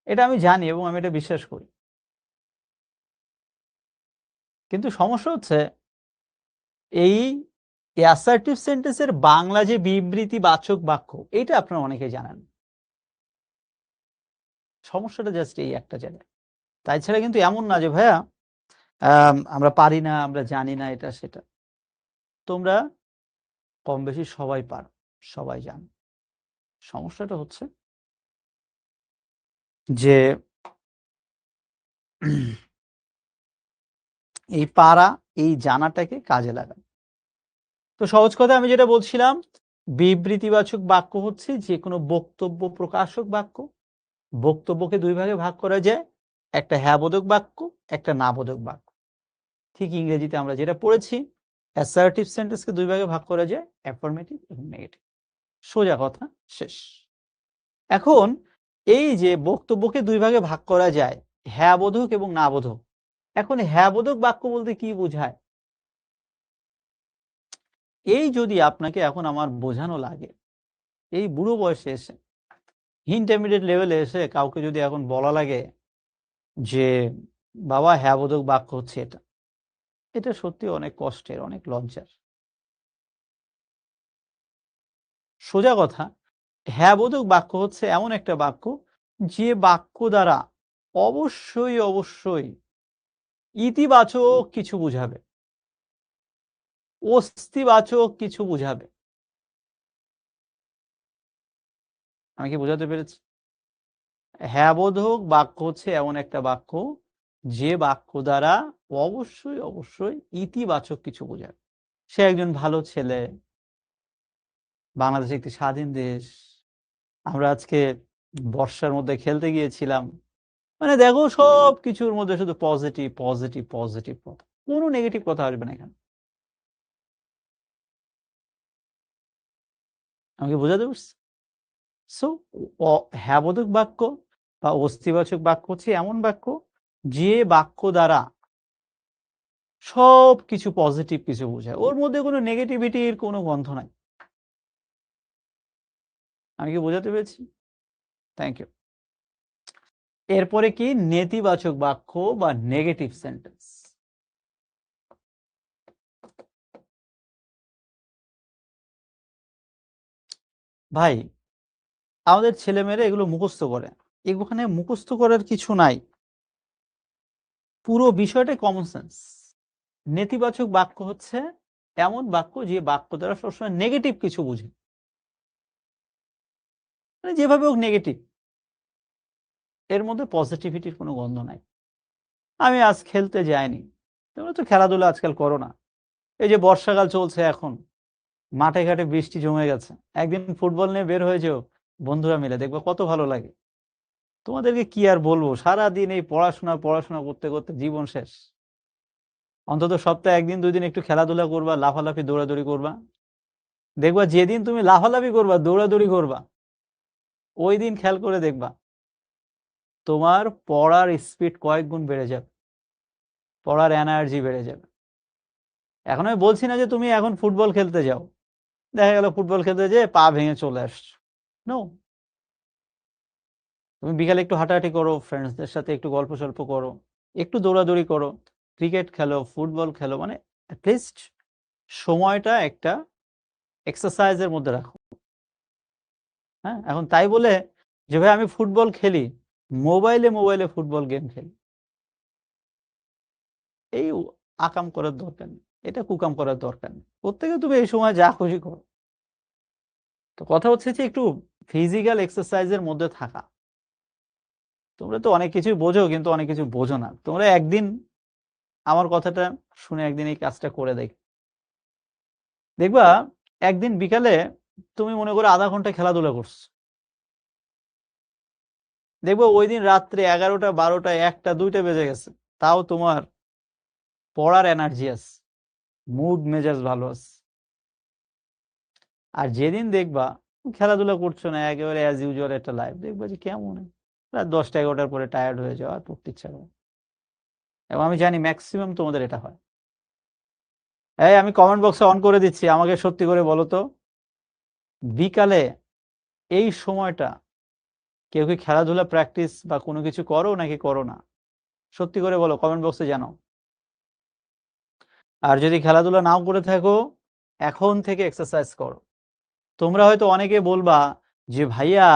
এটা আমি জানি এবং আমি এটা বিশ্বাস করি। কিন্তু সমস্যা হচ্ছে এই অ্যাসার্টিভ সেন্টেন্সের বাংলা যে বিবৃতিবাচক বাক্য, এটা আপনারা অনেকেই জানেন। সমস্যাটা জাস্ট এই একটা জায়গায়। তাই ছাড়া কিন্তু এমন না যে ভাইয়া আমরা পারি না, আমরা জানি না এটা সেটা। তোমরা কম বেশি সবাই পারো, সবাই জানো। সমস্যাটা হচ্ছে যে এই পারা, এই জানাটাকে কাজে লাগানো। তো সহজ কথায় আমি যেটা বলছিলাম, বিবৃতিবাচক বাক্য হচ্ছে যেকোনো বক্তব্য প্রকাশক বাক্য। বক্তব্যকে ২ ভাগে ভাগ করা যায়। একটা হ্যাঁ-বোধক বাক্য, একটা না-বোধক বাক্য। ঠিক ইংরেজিতে আমরা যেটা পড়েছি, অ্যাসার্টিভ সেন্টেন্সকে ২ ভাগে ভাগ করা যায়, অ্যাফার্মেটিভ এবং নেগেটিভ। সোজা কথা, শেষ। এখন এই যে বক্তব্যকে ২ ভাগে ভাগ করা যায়, হ্যাঁ-বোধক এবং না-বোধক। এখন হ্যাঁ-বোধক বাক্য বলতে কি বোঝায়? এই যদি আপনাকে এখন আমার বোঝানো লাগে, এই বুড়ো বয়সে এসে, ইন্টারমিডিয়েট লেভেলে এসে কাউকে যদি এখন বলা লাগে যে, বাবা হ্যাঁ-বোধক বাক্য হচ্ছে এটা। এটা সত্যি অনেক কষ্টের, অনেক লজ্জার। সোজা কথা, হ্যাঁ-বোধক বাক্য হচ্ছে এমন একটা বাক্য, যে বাক্য দ্বারা অবশ্যই ইতিবাচক কিছু বুঝাবে, অস্তিবাচক কিছু বুঝাবে। আমি কি বোঝাতে পেরেছি? হ্যাঁ-বোধক বাক্য হচ্ছে এমন একটা বাক্য, যে বাক্য দ্বারা অবশ্যই ইতিবাচক কিছু বোঝাবে। সে একজন ভালো ছেলে, বাংলাদেশ একটি স্বাধীন দেশ। আমরা আজকে বর্ষার মধ্যে খেলতে গিয়েছিলাম। মানে দেখো সবকিছুর মধ্যে শুধু পজিটিভ কথা। কোনো নেগেটিভ কথা আসবে না এখানে। আমি কি বোঝাতে পারছি? সো হ্যাঁবোধক বাক্য বা অস্তিবাচক বাক্য হচ্ছে এমন বাক্য, যে বাক্য দ্বারা সবকিছু পজিটিভ কিছু বোঝায়। ওর মধ্যে কোনো নেগেটিভিটির কোনো গন্ধ নাই। আমি কি বোঝাতে পেরেছি? Thank you. এরপরে কি নেতিবাচক বাক্য বা নেগেটিভ সেন্টেন্স। ভাই, আমাদের ছেলেমেয়েরা এগুলো মুখস্থ করে। এখানে মুখস্থ করার কিছু নাই। পুরো বিষয়টাই কমন সেন্স। নেতিবাচক বাক্য হচ্ছে এমন বাক্য, যে বাক্য দ্বারা সবসময় নেগেটিভ কিছু বুঝে, মানে যেভাবে হোক নেগেটিভ, এর মধ্যে পজিটিভিটির কোনো গন্ধ নাই। আমি আজ খেলতে যাইনি, তোমরা তো খেলাধুলা আজকাল করো না। এই যে বর্ষাকাল চলছে এখন, মাঠে ঘাটে বৃষ্টি জমে গেছে, একদিন ফুটবল নিয়ে বের হয়ে যাও বন্ধুরা মিলে, দেখবে কত ভালো লাগে। তোমাদেরকে কি আর বলবো, সারাদিন এই পড়াশোনা করতে করতে জীবন শেষ। অন্তত সপ্তাহে ১ দিন ২ দিন একটু খেলাধুলা করবা, লাফালাফি দৌড়াদৌড়ি করবা। দেখবা যেদিন তুমি লাফালাফি করবা, দৌড়াদৌড়ি করবা, ওই দিন খেয়াল করে দেখবা তোমার পড়ার স্পিড কয়েক গুণ বেড়ে যাবে, পড়ার এনার্জি বেড়ে যাবে। এখন আমি বলছি না যে তুমি এখন ফুটবল খেলতে যাও, দেখা গেল ফুটবল খেলতে যেয়ে পা ভেঙে চলে আসছো। নো, তুমি বিকালে একটু হাঁটাহাঁটি করো, ফ্রেন্ডসদের সাথে একটু গল্প সল্প করো, একটু দৌড়াদৌড়ি করো, ক্রিকেট খেলো, ফুটবল খেলো, মানে অ্যাটলিস্ট সময়টা একটা এক্সারসাইজের মধ্যে রাখো। হ্যাঁ, এখন তাই বলে যে ভাই আমি ফুটবল খেলি, মোবাইলে ফুটবল গেম খেলি, এই আকাম করার দরকার নেই, এটা কুকাম করার দরকার নেই। প্রত্যেকে তুমি এই সময় যা খুশি করো। তো কথা হচ্ছে যে একটু ফিজিক্যাল এক্সারসাইজের মধ্যে থাকা। তোমরা তো অনেক কিছুই বোঝো, কিন্তু অনেক কিছু বোঝো না। তোমরা একদিন আমার কথাটা শুনে একদিন এই কাজটা করে দেখবা একদিন বিকালে তুমি মনে করো ০.৫ ঘন্টা খেলাধুলা করছো, দেখবো ওই দিন রাত্রে ১১টা ১২টা ১টা ২টা বেজে গেছে, তাও তোমার পড়ার এনার্জি আছে, মুড মেজাজ ভালো আছে। আর যেদিন দেখবা খেলাধুলা করছো না, একেবারে অ্যাজ ইউজুয়াল একটা লাইফ, দেখবা যে কেমন রাত ১০টা ১১টার পরে টায়ার্ড হয়ে যাওয়া, আর পড়তে ইচ্ছা করে। এবং আমি জানি ম্যাক্সিমাম তোমাদের এটা হয়। এই আমি কমেন্ট বক্সে অন করে দিচ্ছি, আমাকে সত্যি করে বলো তো, বিকালে এই সময়টা কেউ কি খেলাধুলা প্র্যাকটিস বা কোনো কিছু করো নাকি করো না? সত্যি করে বলো, কমেন্ট বক্সে জানাও। আর যদি খেলাধুলা নাও করে থাকো, এখন থেকে এক্সারসাইজ করো। তোমরা হয়তো অনেকে বলবা যে ভাইয়া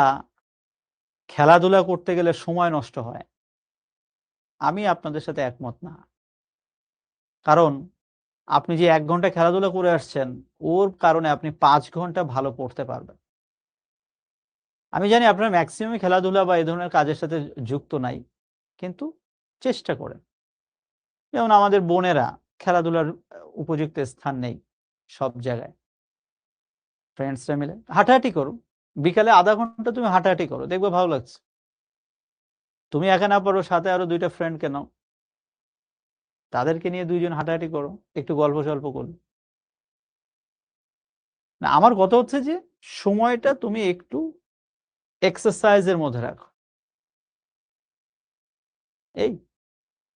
খেলাধুলা করতে গেলে সময় নষ্ট হয়। আমি আপনাদের সাথে একমত না। কারণ আপনি যে 1 ঘন্টা খেলাধুলা করে আসছেন, ওর কারণে আপনি 5 ঘন্টা ভালো পড়তে পারবেন। আমি জানি আপনার ম্যাক্সিমাম খেলাধুলা বা এই ধরনের কাজের সাথে যুক্ত নাই। কিন্তু চেষ্টা করেন। যেমন আমাদের বোনেরা খেলাধুলার উপযুক্ত স্থান নেই সব জায়গায়। ফ্রেন্ডসরা মিলে হাঁটাহাঁটি করো। বিকালে 1/2 ঘন্টা তুমি হাঁটাহাঁটি করো। দেখবে ভালো লাগছে। তুমি একা না পারো, সাথে আরো 2 টা ফ্রেন্ডকে নাও। তাদেরকে নিয়ে 2 জন হাঁটাহাঁটি করো। একটু গল্প-সল্প করো। না, আমার কথা হচ্ছে যে সময়টা তুমি একটু এক্সারসাইজ এর মধ্যে রাখো। এই।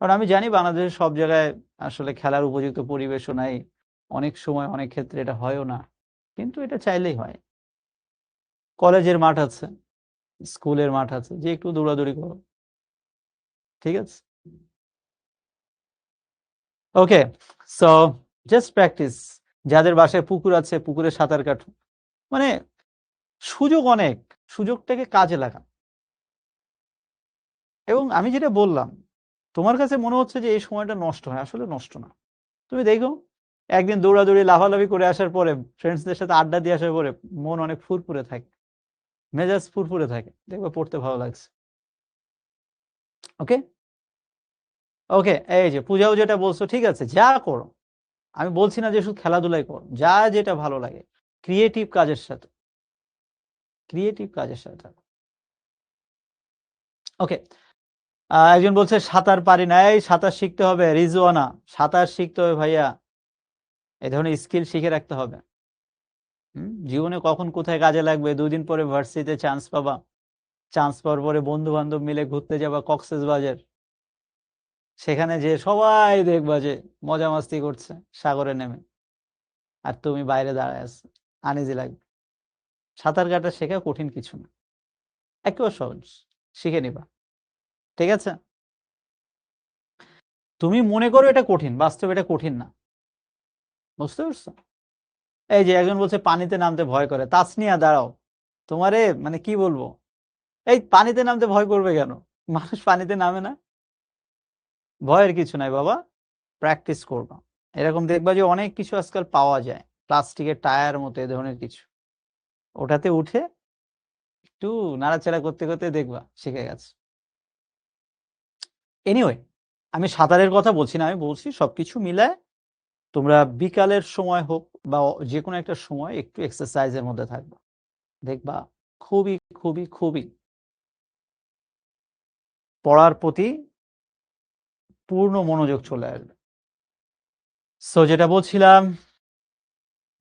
কারণ আমি জানি বাংলাদেশের সব জায়গায় আসলে খেলার উপযুক্ত পরিবেশও নাই। অনেক সময় অনেক ক্ষেত্রে এটা হয়ও না। কিন্তু এটা চাইলেই হয়। কলেজের মাঠ আছে, স্কুলের মাঠ আছে, যেয়ে একটু দৌড়াদৌড়ি করো। ঠিক আছে? ওকে। So just practice. যাদের বাসায় পুকুর আছে, পুকুরে সাঁতার কাটো। মানে সুযোগ অনেক। সুযোগটাকে কাজে লাগান। এবং আমি যেটা বললাম, তোমার কাছে মনে হচ্ছে যে এই সময়টা নষ্ট হয়। আসলে নষ্ট না। তুমি দেখো, একদিন দৌড়াদৌড়ি লাফালাফি করে আসার পরে, ফ্রেন্ডসদের সাথে আড্ডা দিয়ে আসার পরে মন অনেক ফুরফুরে থাকে। মেজাজ ফুরফুরে থাকে। দেখবে পড়তে ভালো লাগছে। ওকে? ওকে, এই যে পূজাও যেটা বলছো ঠিক আছে, যা করো। আমি বলছি না যে শুধু খেলাধুলাই করো। যা যেটা ভালো লাগে। ক্রিয়েটিভ কাজের সাথে। ক্রিয়েটিভ কাজের সাথে থাকো। ওকে। একজন বলছে সাঁতার পারি না। এই সাঁতার শিখতে হবে রিজওয়ানা। সাঁতার শিখতে হবে ভাইয়া। এই ধরনের স্কিল শিখে রাখতে হবে। জীবনে কখন কোথায় কাজে লাগবে, 2 দিন পরে ভার্সিটিতে চান্স পাবা। চান্স পাওয়ার পরে বন্ধু-বান্ধব মিলে ঘুরতে যাবা কক্সবাজার। সেখানে যেয়ে সবাই দেখবা যে মজা মাস্তি করছে সাগরে নেমে। আর তুমি বাইরে দাঁড়ায় আছো। আনইজি লাগবে। সাঁতার কাটা শেখা কঠিন কিছু না। একেবারে সহজ। শিখে নিবা। ঠিক আছে? তুমি মনে করো এটা কঠিন, বাস্তবে এটা কঠিন না। বুঝতে পারছো? এই যে একজন বলছে পানিতে নামতে ভয় করে। তাসনিয়া দাঁড়াও। তোমারে মানে কি বলবো? এই পানিতে নামতে ভয় করবে কেন? মানুষ পানিতে নামে না। ভয়ের কিছু নাই বাবা। প্র্যাকটিস করবা। এরকম দেখবা যে অনেক কিছু আজকাল পাওয়া যায়। প্লাস্টিকের টায়ার মতো এ ধরনের কিছু। ওটাতে উঠে একটু নাড়াচাড়া করতে, করতে দেখবা শিখে গেছে। এনিওয়ে, আমি সাঁতারের কথা বলছি না। আমি বলছি সবকিছু মিলায় তোমরা বিকালের সময় হোক বা যেকোনো একটা সময় একটু এক্সারসাইজ এর মধ্যে থাকবা। দেখবা খুবই, খুবই, খুবই পড়ার প্রতি পূর্ণ মনোযোগ চলে আসবে। সো যেটা বলছিলাম,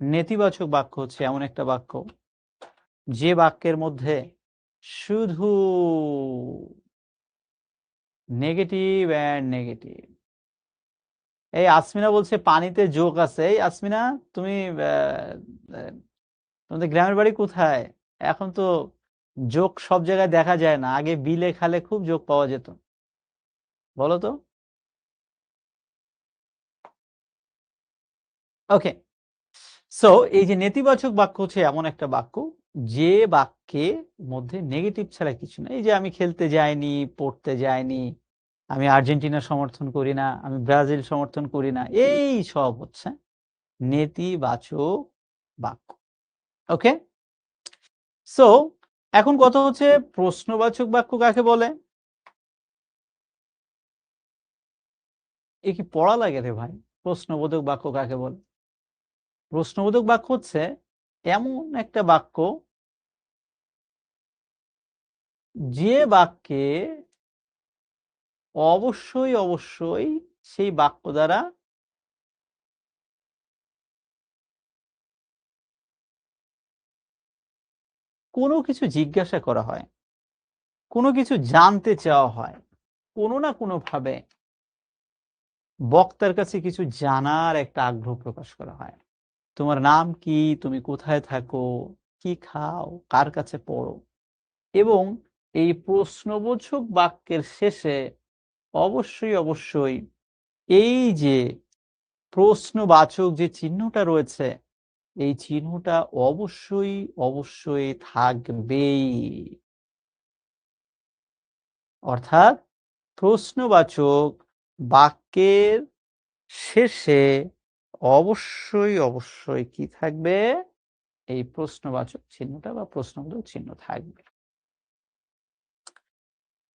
নেতিবাচক বাক্য হচ্ছে এমন একটা বাক্য, যে বাক্যের মধ্যে শুধু নেগেটিভ অ্যান্ড নেগেটিভ। এই আসমিনা বলছে পানিতে জোক আছে। এই আসমিনা, তুমি তোমাদের গ্রামের বাড়ি কোথায়? এখন তো জোক সব জায়গায় দেখা যায় না। আগে বিলে খালে খুব জোক পাওয়া যেত। বলো তো? ওকে। সো এই যে নেতিবাচক বাক্য হচ্ছে এমন একটা বাক্য, যে বাক্যের মধ্যে নেগেটিভ ছাড়া কিছু না। এই যে আমি খেলতে যাইনি, পড়তে যাইনি, আমি আর্জেন্টিনা সমর্থন করি না, আমি ব্রাজিল সমর্থন করি না, এই সব হচ্ছে নেতিবাচক বাক্য। ওকে। সো এখন কথা হচ্ছে প্রশ্নবাচক বাক্য কাকে বলে? এ কি পড়া লাগে রে ভাই? প্রশ্নবোধক বাক্য কাকে বলে? প্রশ্নবোধক বাক্য হচ্ছে এমন একটা বাক্য, যে বাক্যে অবশ্যই, অবশ্যই সেই বাক্য দ্বারা কোনো কিছু জিজ্ঞাসা করা হয়, কোনো কিছু জানতে চাওয়া হয়, কোনো না কোনোভাবে বক্তার কাছে কিছু জানার একটা আগ্রহ প্রকাশ করা হয়। তোমার নাম কি, তুমি কোথায় থাকো, কি খাও, কার কাছে পড়ো। এবং এই প্রশ্নবোধক বাক্যের শেষে অবশ্যই এই যে প্রশ্নবাচক যে চিহ্নটা রয়েছে, এই চিহ্নটা অবশ্যই থাকবেই। অর্থাৎ প্রশ্নবাচক বাক্যের শেষে অবশ্যই কি থাকবে? এই প্রশ্নবাচক চিহ্নটা বা প্রশ্নবোধক চিহ্ন থাকবে।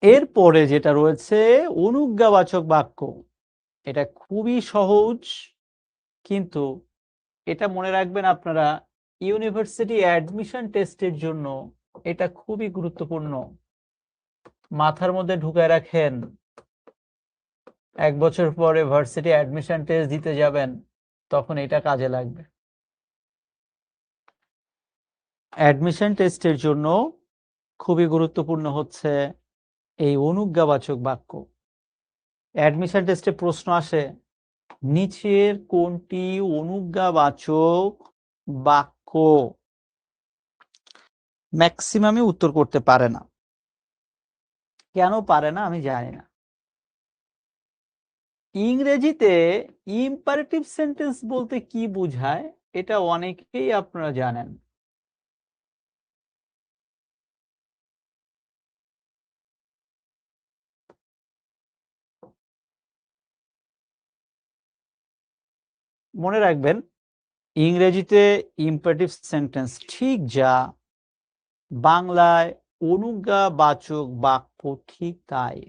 এরপরে যেটা রয়েছে অনুজ্ঞাবাচক বাক্য। এটা খুবই সহজ, কিন্তু এটা মনে রাখবেন আপনারা ইউনিভার্সিটি অ্যাডমিশন টেস্টের জন্য এটা খুবই গুরুত্বপূর্ণ। মাথার মধ্যে ঢুকায় রাখেন, 1 বছর পরে ভার্সিটি অ্যাডমিশন টেস্ট দিতে যাবেন, তখন এটা কাজে লাগবে। অ্যাডমিশন টেস্টের জন্য খুবই গুরুত্বপূর্ণ হচ্ছে এই অনুজ্ঞাবাচক বাক্য। অ্যাডমিশন টেস্টে প্রশ্ন আসে, নিচের কোনটি অনুজ্ঞাবাচক বাক্য? ম্যাক্সিমামই উত্তর করতে পারে না। কেন পারে না আমি জানি না। ইংরেজিতে ইম্পারেটিভ সেন্টেন্স বলতে কি বোঝায় এটা অনেকেই আপনারা জানেন। মনে রাখবেন, ইংরেজিতে ইম্পারেটিভ সেন্টেন্স ঠিক যা, বাংলায় অনুজ্ঞাবাচক বাক্য ঠিক তাই।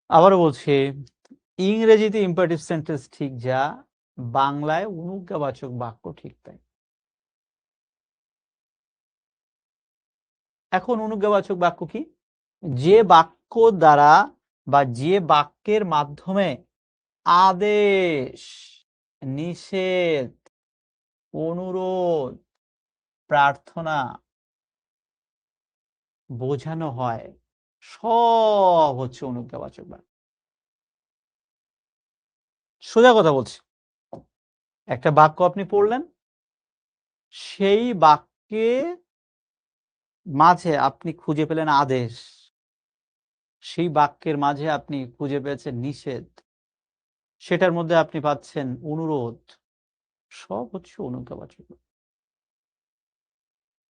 আবারও বলছি, ইংরেজিতে ইম্পারেটিভ সেন্টেন্স ঠিক যা, বাংলায় অনুজ্ঞাবাচক বাক্য ঠিক তাই। এখন অনুজ্ঞাবাচক বাক্য কি? যে বাক্য দ্বারা বা যে বাক্যের মাধ্যমে আদেশ, নিষেধ, অনুরোধ, প্রার্থনা বোঝানো হয়, সব হচ্ছে অনুজ্ঞাবাচক বাক্য। সোজা কথা বলছি, একটা বাক্য আপনি পড়লেন, সেই বাক্যে মাঝে আপনি খুঁজে পেলেন আদেশ, সেই বাক্যের মাঝে আপনি খুঁজে পেয়েছেন নিষেধ, সেটার মধ্যে আপনি পাচ্ছেন অনুরোধ, সব হচ্ছে অনুজ্ঞাবাচক।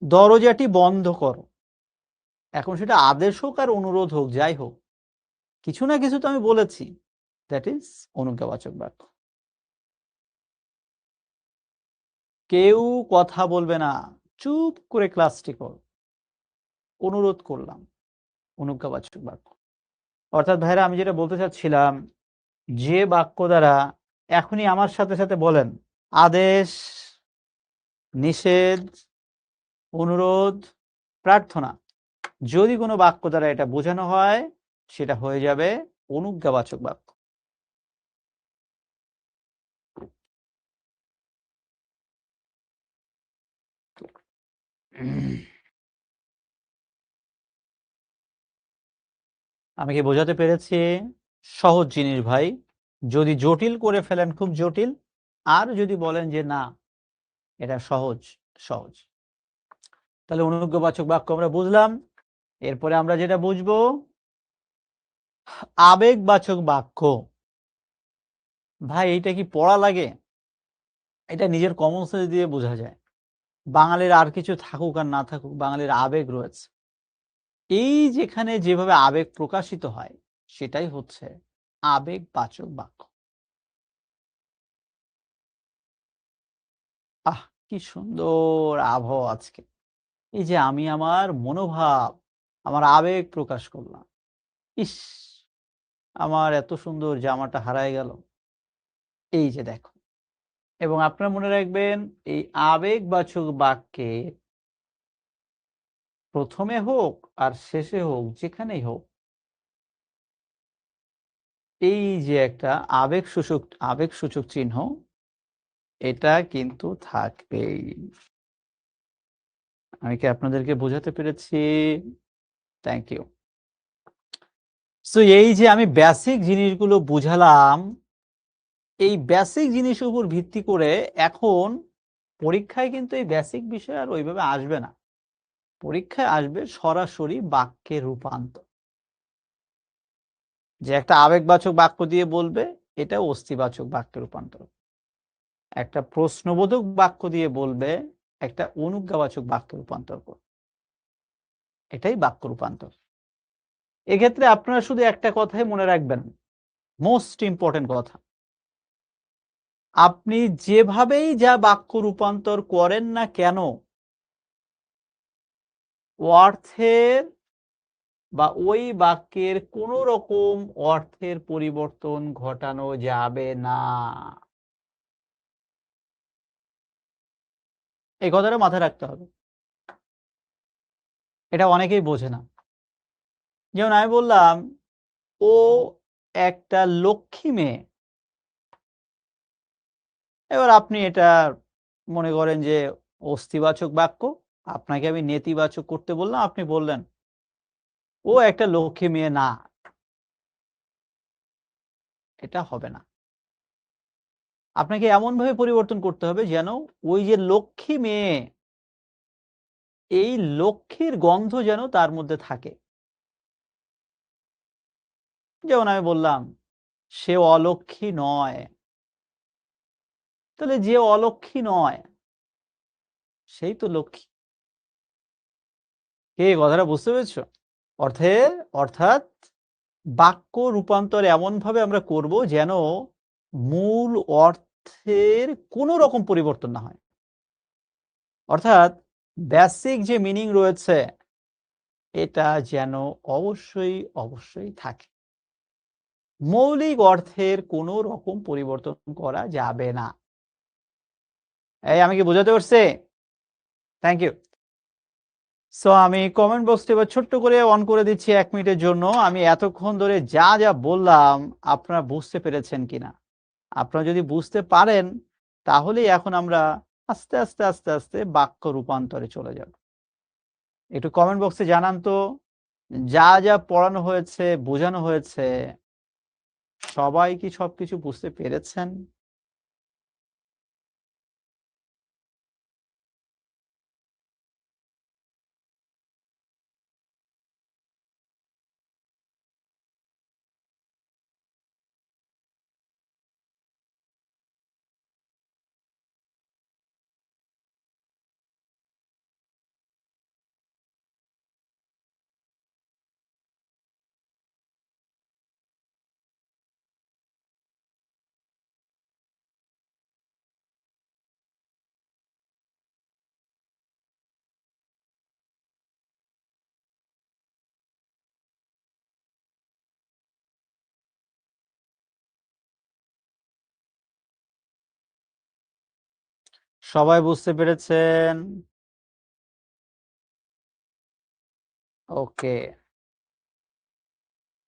দরজাটি বন্ধ করো, এখন সেটা আদেশ হোক আর অনুরোধ হোক, যাই হোক, কিছু না কিছু তো আমি বলেছি, দ্যাট ইজ অনুজ্ঞাবাচক বাক্য। কেউ কথা বলবে না, চুপ করে ক্লাসটি কর, অনুরোধ করলাম, অনুজ্ঞাবাচক বাক্য। অর্থাৎ ভাইরা, আমি যেটা বলতে চাচ্ছিলাম, যে বাক্য দ্বারা এখনই আমার সাথে বলেন আদেশ, নিষেধ, অনুরোধ, প্রার্থনা, যদি কোনো বাক্য দ্বারা এটা বোঝানো হয়, সেটা হয়ে যাবে অনুজ্ঞাবাচক বাক্য। আমি কি বোঝাতে পেরেছি? সহজ জিনিস ভাই, যদি জটিল করে ফেলেন খুব জটিল, আর যদি বলেন যে না এটা সহজ, সহজ। তাহলে অনুজ্ঞাবাচক বাক্য আমরা বুঝলাম। এরপরে আমরা যেটা বুঝবো, আবেগবাচক বাক্য। ভাই এইটা কি পড়া লাগে? এটা নিজের কমন সেন্স দিয়ে বোঝা যায়। বাঙালির আর কিছু থাকুক আর না থাকুক, বাঙালির আবেগ রয়েছে। এই যেখানে যেভাবে আবেগ প্রকাশিত হয়, সেটাই হচ্ছে আবেগবাচক বাক্য। আহ, কি সুন্দর আবহাওয়া আজকে। এই যে আমি আমার মনোভাব, আমার আবেগ প্রকাশ করলাম, ইস, আমার এত সুন্দর জামাটা হারায় গেল, এই যে দেখো। এবং আপনারা মনে রাখবেন, এই আবেগবাচক বাক্যে প্রথমে হোক আর শেষে হোক, যেখানেই হোক, এই যে একটা আবেগসূচক চিহ্ন, এটা কিন্তু থাকবেই। আমি কি আপনাদেরকে বোঝাতে পেরেছি? Thank you. সো এই যে আমি বেসিক জিনিসগুলো বুঝালাম, এই বেসিক জিনিসের উপর ভিত্তি করে এখন পরীক্ষায় কিন্তু এই বেসিক বিষয় আর ওইভাবে আসবে না। পরীক্ষায় আসবে সরাসরি বাক্যের রূপান্তর। যে একটা আবেগবাচক বাক্য দিয়ে বলবে, এটা অস্তিবাচক বাক্যে রূপান্তর। একটা প্রশ্নবোধক বাক্য দিয়ে বলবে, একটা অনুজ্ঞাবাচক বাক্যে রূপান্তর করবে। এটাই বাক্য রূপান্তর। এক্ষেত্রে আপনারা শুধু একটা কথাই মনে রাখবেন, মোস্ট ইম্পর্টেন্ট কথা। আপনি যেভাবেই যা বাক্য রূপান্তর করেন না কেন, অর্থের বা ওই বাক্যের কোনো রকম অর্থের পরিবর্তন ঘটানো যাবে না। এই কথাটা মাথায় রাখতে হবে। এটা অনেকেই বোঝে না। যেমন আমি বললাম, ও একটা লক্ষ্মী মেয়ে। এবার আপনি এটা মনে করেন যে অস্তিবাচক বাক্য। আপনাকে আমি নেতিবাচক করতে বললাম, আপনি বললেন, ও একটা লক্ষ্মী মেয়ে না। এটা হবে না। আপনাকে এমনভাবে পরিবর্তন করতে হবে যেন ওই যে লক্ষ্মী মেয়ে, এই লক্ষ্মীর গন্ধ যেন তার মধ্যে থাকে। যেমন আমি বললাম, সে অলক্ষ্মী নয়। তাহলে যে অলক্ষ্মী নয়, সেই তো লক্ষ্মী। কে কথাটা বুঝতে পেরেছো? অর্থে অর্থাৎ বাক্য রূপান্তর এমনভাবে আমরা করব যেন মূল অর্থের কোনো রকম পরিবর্তন না হয়। অর্থাৎ বেসিক যে মিনিং রয়েছে, এটা যেন অবশ্যই থাকে। মৌলিক অর্থের কোনো রকম পরিবর্তন করা যাবে না। এই আমি কি বোঝাতে পারছি? Thank you. সো আমি কমেন্ট বক্সটা এবার ছোট্ট করে অন করে দিচ্ছি ১ মিনিটের জন্য। আমি এতক্ষণ ধরে যা বললাম আপনারা বুঝতে পেরেছেন কিনা? আপনারা যদি বুঝতে পারেন, তাহলেই এখন আমরা আস্তে আস্তে বাক্য রূপান্তরে চলে যাব। একটু কমেন্ট বক্সে জানান তো, যা পড়ানো হয়েছে, বোঝানো হয়েছে, সবাই কি সবকিছু বুঝতে পেরেছেন? সবাই বুঝতে পেরেছেন? ওকে,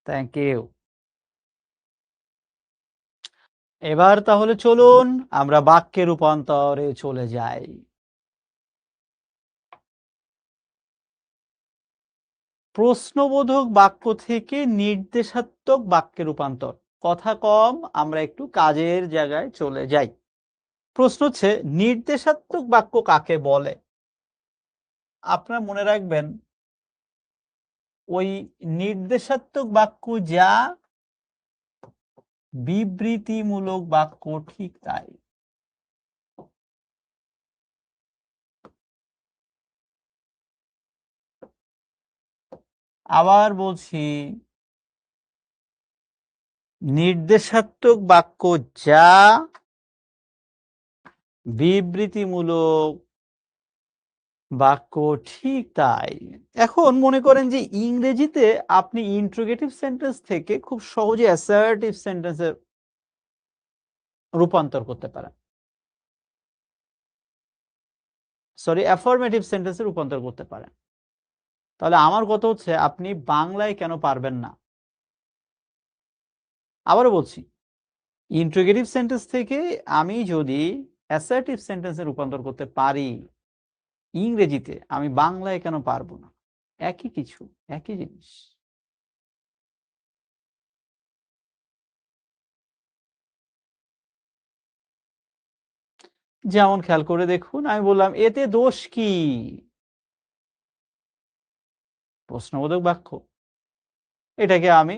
থ্যাংক ইউ। এবার তাহলে চলুন আমরা বাক্যে রূপান্তরে চলে যাই। প্রশ্নবোধক বাক্য থেকে নির্দেশাত্মক বাক্যে রূপান্তর। কথা কম, আমরা একটু কাজের জায়গায় চলে যাই। প্রশ্ন হচ্ছে, নির্দেশাত্মক বাক্য কাকে বলে? আপনারা মনে রাখবেন, ওই নির্দেশাত্মক বাক্য যা, বিবৃতিমূলক বাক্য ঠিক তাই। আবার বলছি, নির্দেশাত্মক বাক্য যা, বিবৃতিমূলক বাক্য ঠিক তাই। এখন মনে করেন যে ইংরেজিতে আপনি ইন্ট্রোগেটিভ সেন্টেন্স থেকে খুব সহজে অ্যাসার্টিভ সেন্টেন্সে রূপান্তর করতে পারেন। সরি, অ্যাফার্মেটিভ সেন্টেন্সে রূপান্তর করতে পারেন। তাহলে আমার কথা হচ্ছে, আপনি বাংলায় কেন পারবেন না? আবারও বলছি, ইন্ট্রোগেটিভ সেন্টেন্স থেকে আমি যদি অ্যাসার্টিভ সেন্টেন্সে রূপান্তর করতে পারি ইংরেজিতে, আমি বাংলায় কেন পারবো না? একই কিছু, একই জিনিস। যেমন খেয়াল করে দেখুন, আমি বললাম এতে দোষ কি? প্রশ্নবোধক বাক্য। এটাকে আমি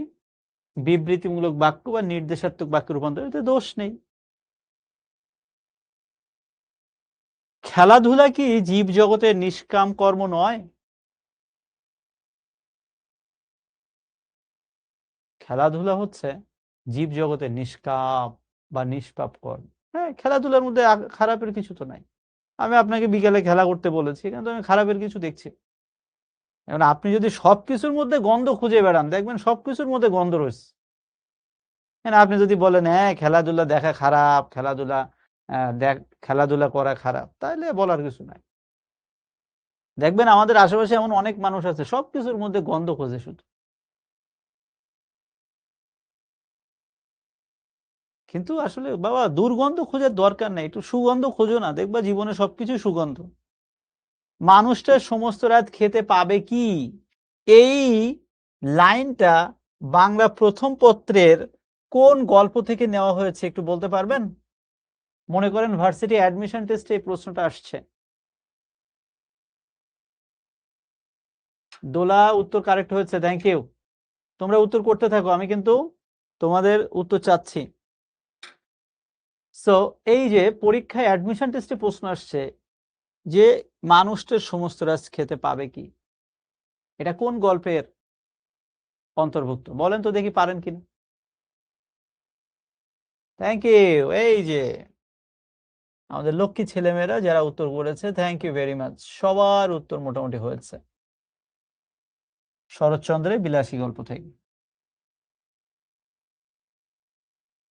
বিবৃতিমূলক বাক্য বা নির্দেশাত্মক বাক্যে রূপান্তর, এতে দোষ নেই। খেলাধুলা কি জীব জগতের নিষ্কাম কর্ম নয়? খেলাধুলা হচ্ছে জীব জগতের নিষ্কাম বা নিষ্পাপ কর্ম। হ্যাঁ, খেলাধুলার মধ্যে খারাপের কিছু তো নাই। আমি আপনাকে বিকালে খেলা করতে বলেছি, কিন্তু আমি খারাপের কিছু দেখছি। এখন আপনি যদি সবকিছুর মধ্যে গন্ধ খুঁজে বেড়ান, দেখবেন সবকিছুর মধ্যে গন্ধ রয়েছে। আপনি যদি বলেন হ্যাঁ খেলাধুলা দেখা খারাপ, খেলাধুলা দেখ খেলাধুলা করা খারাপ, তাহলে বলার কিছু নাই। দেখবেন আমাদের আশেপাশে এমন অনেক মানুষ আছে সবকিছুর মধ্যে গন্ধ খোঁজে শুধু। কিন্তু আসলে বাবা দুর্গন্ধ খোঁজার দরকার নেই, একটু সুগন্ধ খোঁজো না, দেখবা জীবনে সবকিছু সুগন্ধ। মানুষটা সমস্ত রাত খেতে পাবে কি, এই লাইনটা বাংলা প্রথম পত্রের কোন গল্প থেকে নেওয়া হয়েছে একটু বলতে পারবেন? মনে করেন ভার্সিটি অ্যাডমিশন টেস্টে এই প্রশ্নটা আসছে। দোলা উত্তর কারেক্ট হয়েছে, থ্যাংক ইউ। তোমরা উত্তর করতে থাকো, আমি কিন্তু তোমাদের উত্তর চাচ্ছি। সো এই যে পরীক্ষায় অ্যাডমিশন টেস্টে প্রশ্ন আসছে যে মানুষটার সমস্ত রাজ খেতে পাবে কি, এটা কোন গল্পের অন্তর্ভুক্ত বলেন তো দেখি, পারেন কিনা। Thank you. এই যে আমাদের লক্ষ্মী ছেলেমেয়েরা যারা উত্তর করেছে, থ্যাংক ইউ ভেরি মাচ, সবার উত্তর মোটামুটি হয়েছে শরৎচন্দ্রের বিলাসী গল্প থেকে।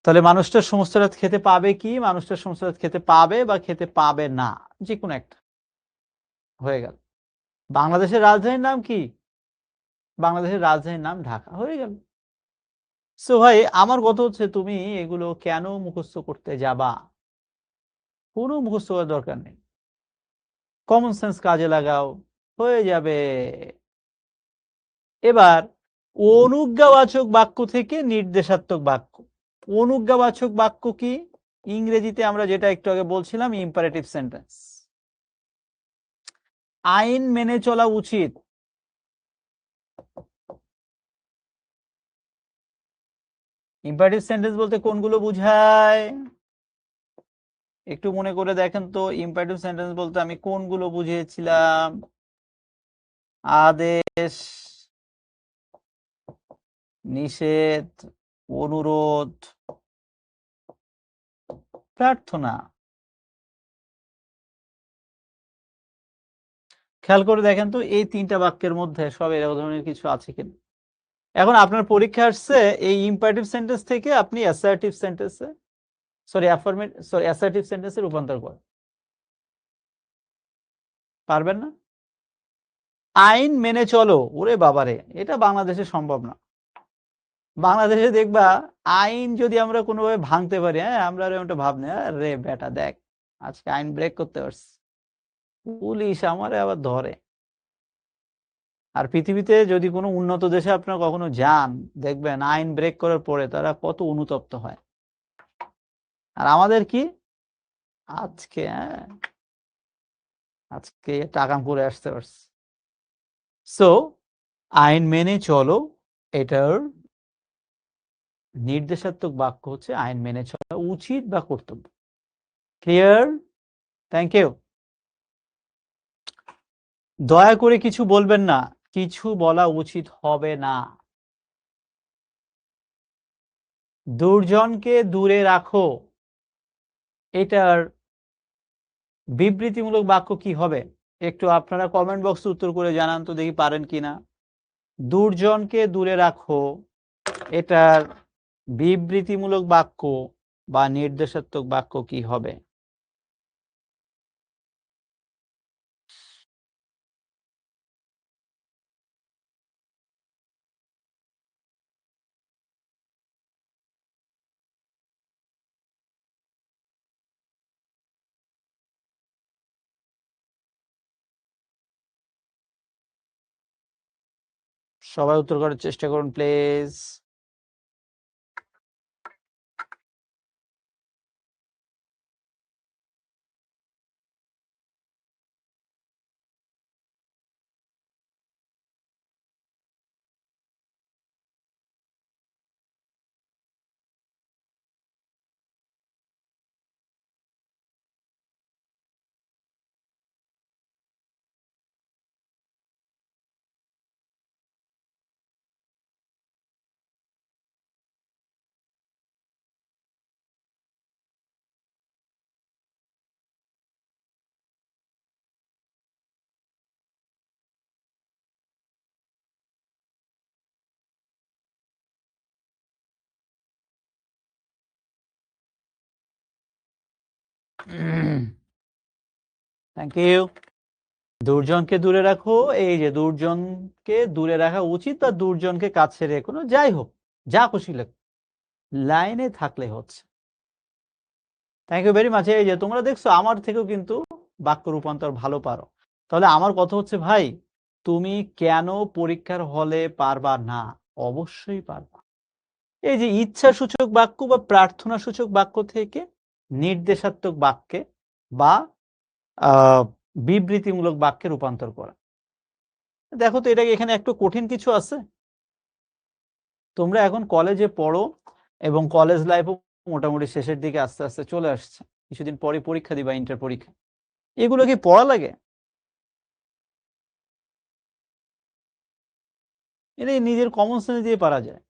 তাহলে মানুষটার সমস্ত রাত খেতে পাবে কি, মানুষটার সমস্ত রাত খেতে পাবে বা খেতে পাবে না, যে কোনো একটা হয়ে গেল। বাংলাদেশের রাজধানীর নাম কি? বাংলাদেশের রাজধানীর নাম ঢাকা, হয়ে গেল। সো ভাই আমার কথা হচ্ছে, তুমি এগুলো কেন মুখস্থ করতে যাবা? কোনো মুখস্থ করার দরকার নেই, কমন সেন্স কাজে লাগাও, হয়ে যাবে। এবার অনুজ্ঞাবাচক বাক্য থেকে নির্দেশাত্মক বাক্য। অনুজ্ঞাবাচক বাক্য কি? ইংরেজিতে আমরা যেটা একটু আগে বলছিলাম, ইম্পারেটিভ সেন্টেন্স। আইন মেনে চলা উচিত। ইম্পারেটিভ সেন্টেন্স বলতে কোনগুলো বুঝায়? একটু মনে করে দেখেন তো, ইম্পারেটিভ সেন্টেন্স বলতে আমি কোনগুলো বুঝিয়েছিলাম? আদেশ, নিষেধ, অনুরোধ, প্রার্থনা। খেয়াল করে দেখেন তো এই তিনটা বাক্যের মধ্যে সব এরকম ধরনের কিছু আছে কিনা। এখন আপনার পরীক্ষা আসছে এই ইম্পারেটিভ সেন্টেন্স থেকে আপনি অ্যাসার্টিভ সেন্টেন্সে অ্যাসার্টিভ সেন্টেন্সে রূপান্তর করেন, পারবেন না? আইন মেনে চলো, ওরে বাবারে, এটা বাংলাদেশে সম্ভব না। বাংলাদেশে দেখবা আইন যদি আমরা কোনোভাবে ভাঙতে পারি, হ্যাঁ আমরা ওটা ভাবনা, রে বেটা দেখ আজকে আইন ব্রেক করতে পারছি, পুলিশ আমারে আবার ধরে। আর পৃথিবীতে যদি কোনো উন্নত দেশে আপনারা কখনো যান, দেখবেন আইন ব্রেক করার পরে তারা কত অনুতপ্ত হয়। আর আমাদের কি আজকে, হ্যাঁ আজকে টাকা করে আসতে পারছি। সো আইন মেনে চলো, এটার নির্দেশাত্মক বাক্য হচ্ছে আইন মেনে চলা উচিত বা কর্তব্য। ক্লিয়ার? Thank you. দয়া করে কিছু বলবেন না, কিছু বলা উচিত হবে না। দুর্জনকে দূরে রাখো, এটার বিবৃতিমূলক বাক্য কি হবে? একটু আপনারা কমেন্ট বক্সে উত্তর করে জানান তো দেখি, পারেন কিনা। দুর্জনকে দূরে রাখো, এটার বিবৃতিমূলক বাক্য বা নির্দেশাত্মক বাক্য কি হবে? সবাই উত্তর করার চেষ্টা করুন প্লিজ। Thank you. দুর্জনকে দূরে রাখো, এই যে দুর্জনকে দূরে রাখা উচিত বা দুর্জনকে কাছে রেখো না, যাই হোক, যা খুশি লেখো, লাইনে থাকলে হচ্ছে। Thank you very much. এই যে তোমরা দেখছো আমার থেকেও কিন্তু বাক্য রূপান্তর ভালো পারো। তাহলে আমার কথা হচ্ছে ভাই, তুমি কেন পরীক্ষার হলে পারবা না? অবশ্যই পারবা। এই যে ইচ্ছাসূচক বাক্য বা প্রার্থনা সূচক বাক্য থেকে নির্দেশাত্মক বাক্যে বা বিবৃতিমূলক বাক্যে রূপান্তর করা। দেখো তো এটা এখানে একটু কঠিন কিছু আছে? তোমরা এখন কলেজে পড়ো এবং কলেজ লাইফও মোটামুটি শেষের দিকে আস্তে আস্তে চলে আসছে, কিছুদিন পরে পরীক্ষা দিবা, ইন্টার পরীক্ষা। এগুলো কি পড়া লাগে? এটা নিজের কমন সেন্স দিয়ে পারা যায়,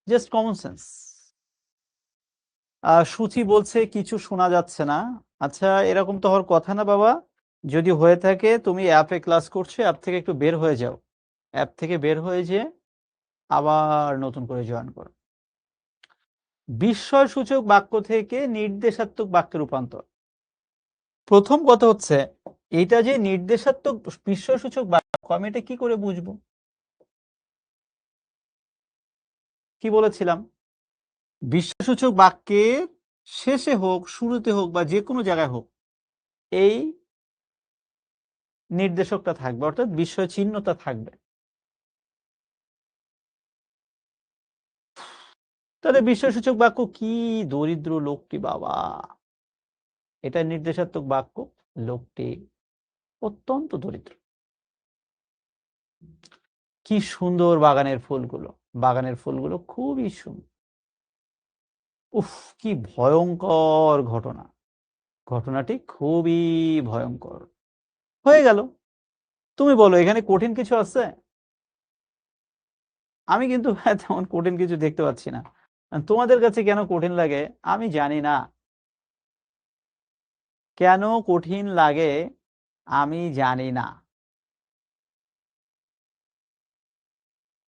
জাস্ট কমন সেন্স। সূচি বলছে কিছু শোনা যাচ্ছে না। আচ্ছা, এরকম তো হওয়ার কথা না বাবা। যদি হয়ে থাকে তুমি অ্যাপে ক্লাস করছো, অ্যাপ থেকে একটু বের হয়ে যাও, অ্যাপ থেকে বের হয়ে যেয়ে আবার নতুন করে জয়েন করো। বিস্ময়সূচক বাক্য থেকে নির্দেশাত্মক বাক্যে রূপান্তর। প্রথম কথা হচ্ছে, এটা যে নির্দেশাত্মক বিস্ময়সূচক বাক্য, আমি এটা কি করে বুঝবো? কি বলেছিলাম? বিস্ময়সূচক বাক্যের শেষে হোক, শুরুতে হোক বা যে কোনো জায়গায় হোক, এই নির্দেশকটা থাকবে, অর্থাৎ বিস্ময় চিহ্নটা থাকবে। তাহলে বিস্ময়সূচক বাক্য কি? দরিদ্র লোকটি বাবা, এটা নির্দেশাত্মক বাক্য। লোকটি অত্যন্ত দরিদ্র। কি সুন্দর বাগানের ফুলগুলো, বাগানের ফুলগুলো খুবই সুন্দর। উফ, কি ভয়ঙ্কর ঘটনা, ঘটনাটি খুবই ভয়ঙ্কর। হয়ে গেল। তুমি বলো এখানে কঠিন কিছু আছে? আমি কিন্তু তেমন কঠিন কিছু দেখতে পাচ্ছি না। তোমাদের কাছে কেন কঠিন লাগে আমি জানি না, কেন কঠিন লাগে আমি জানি না।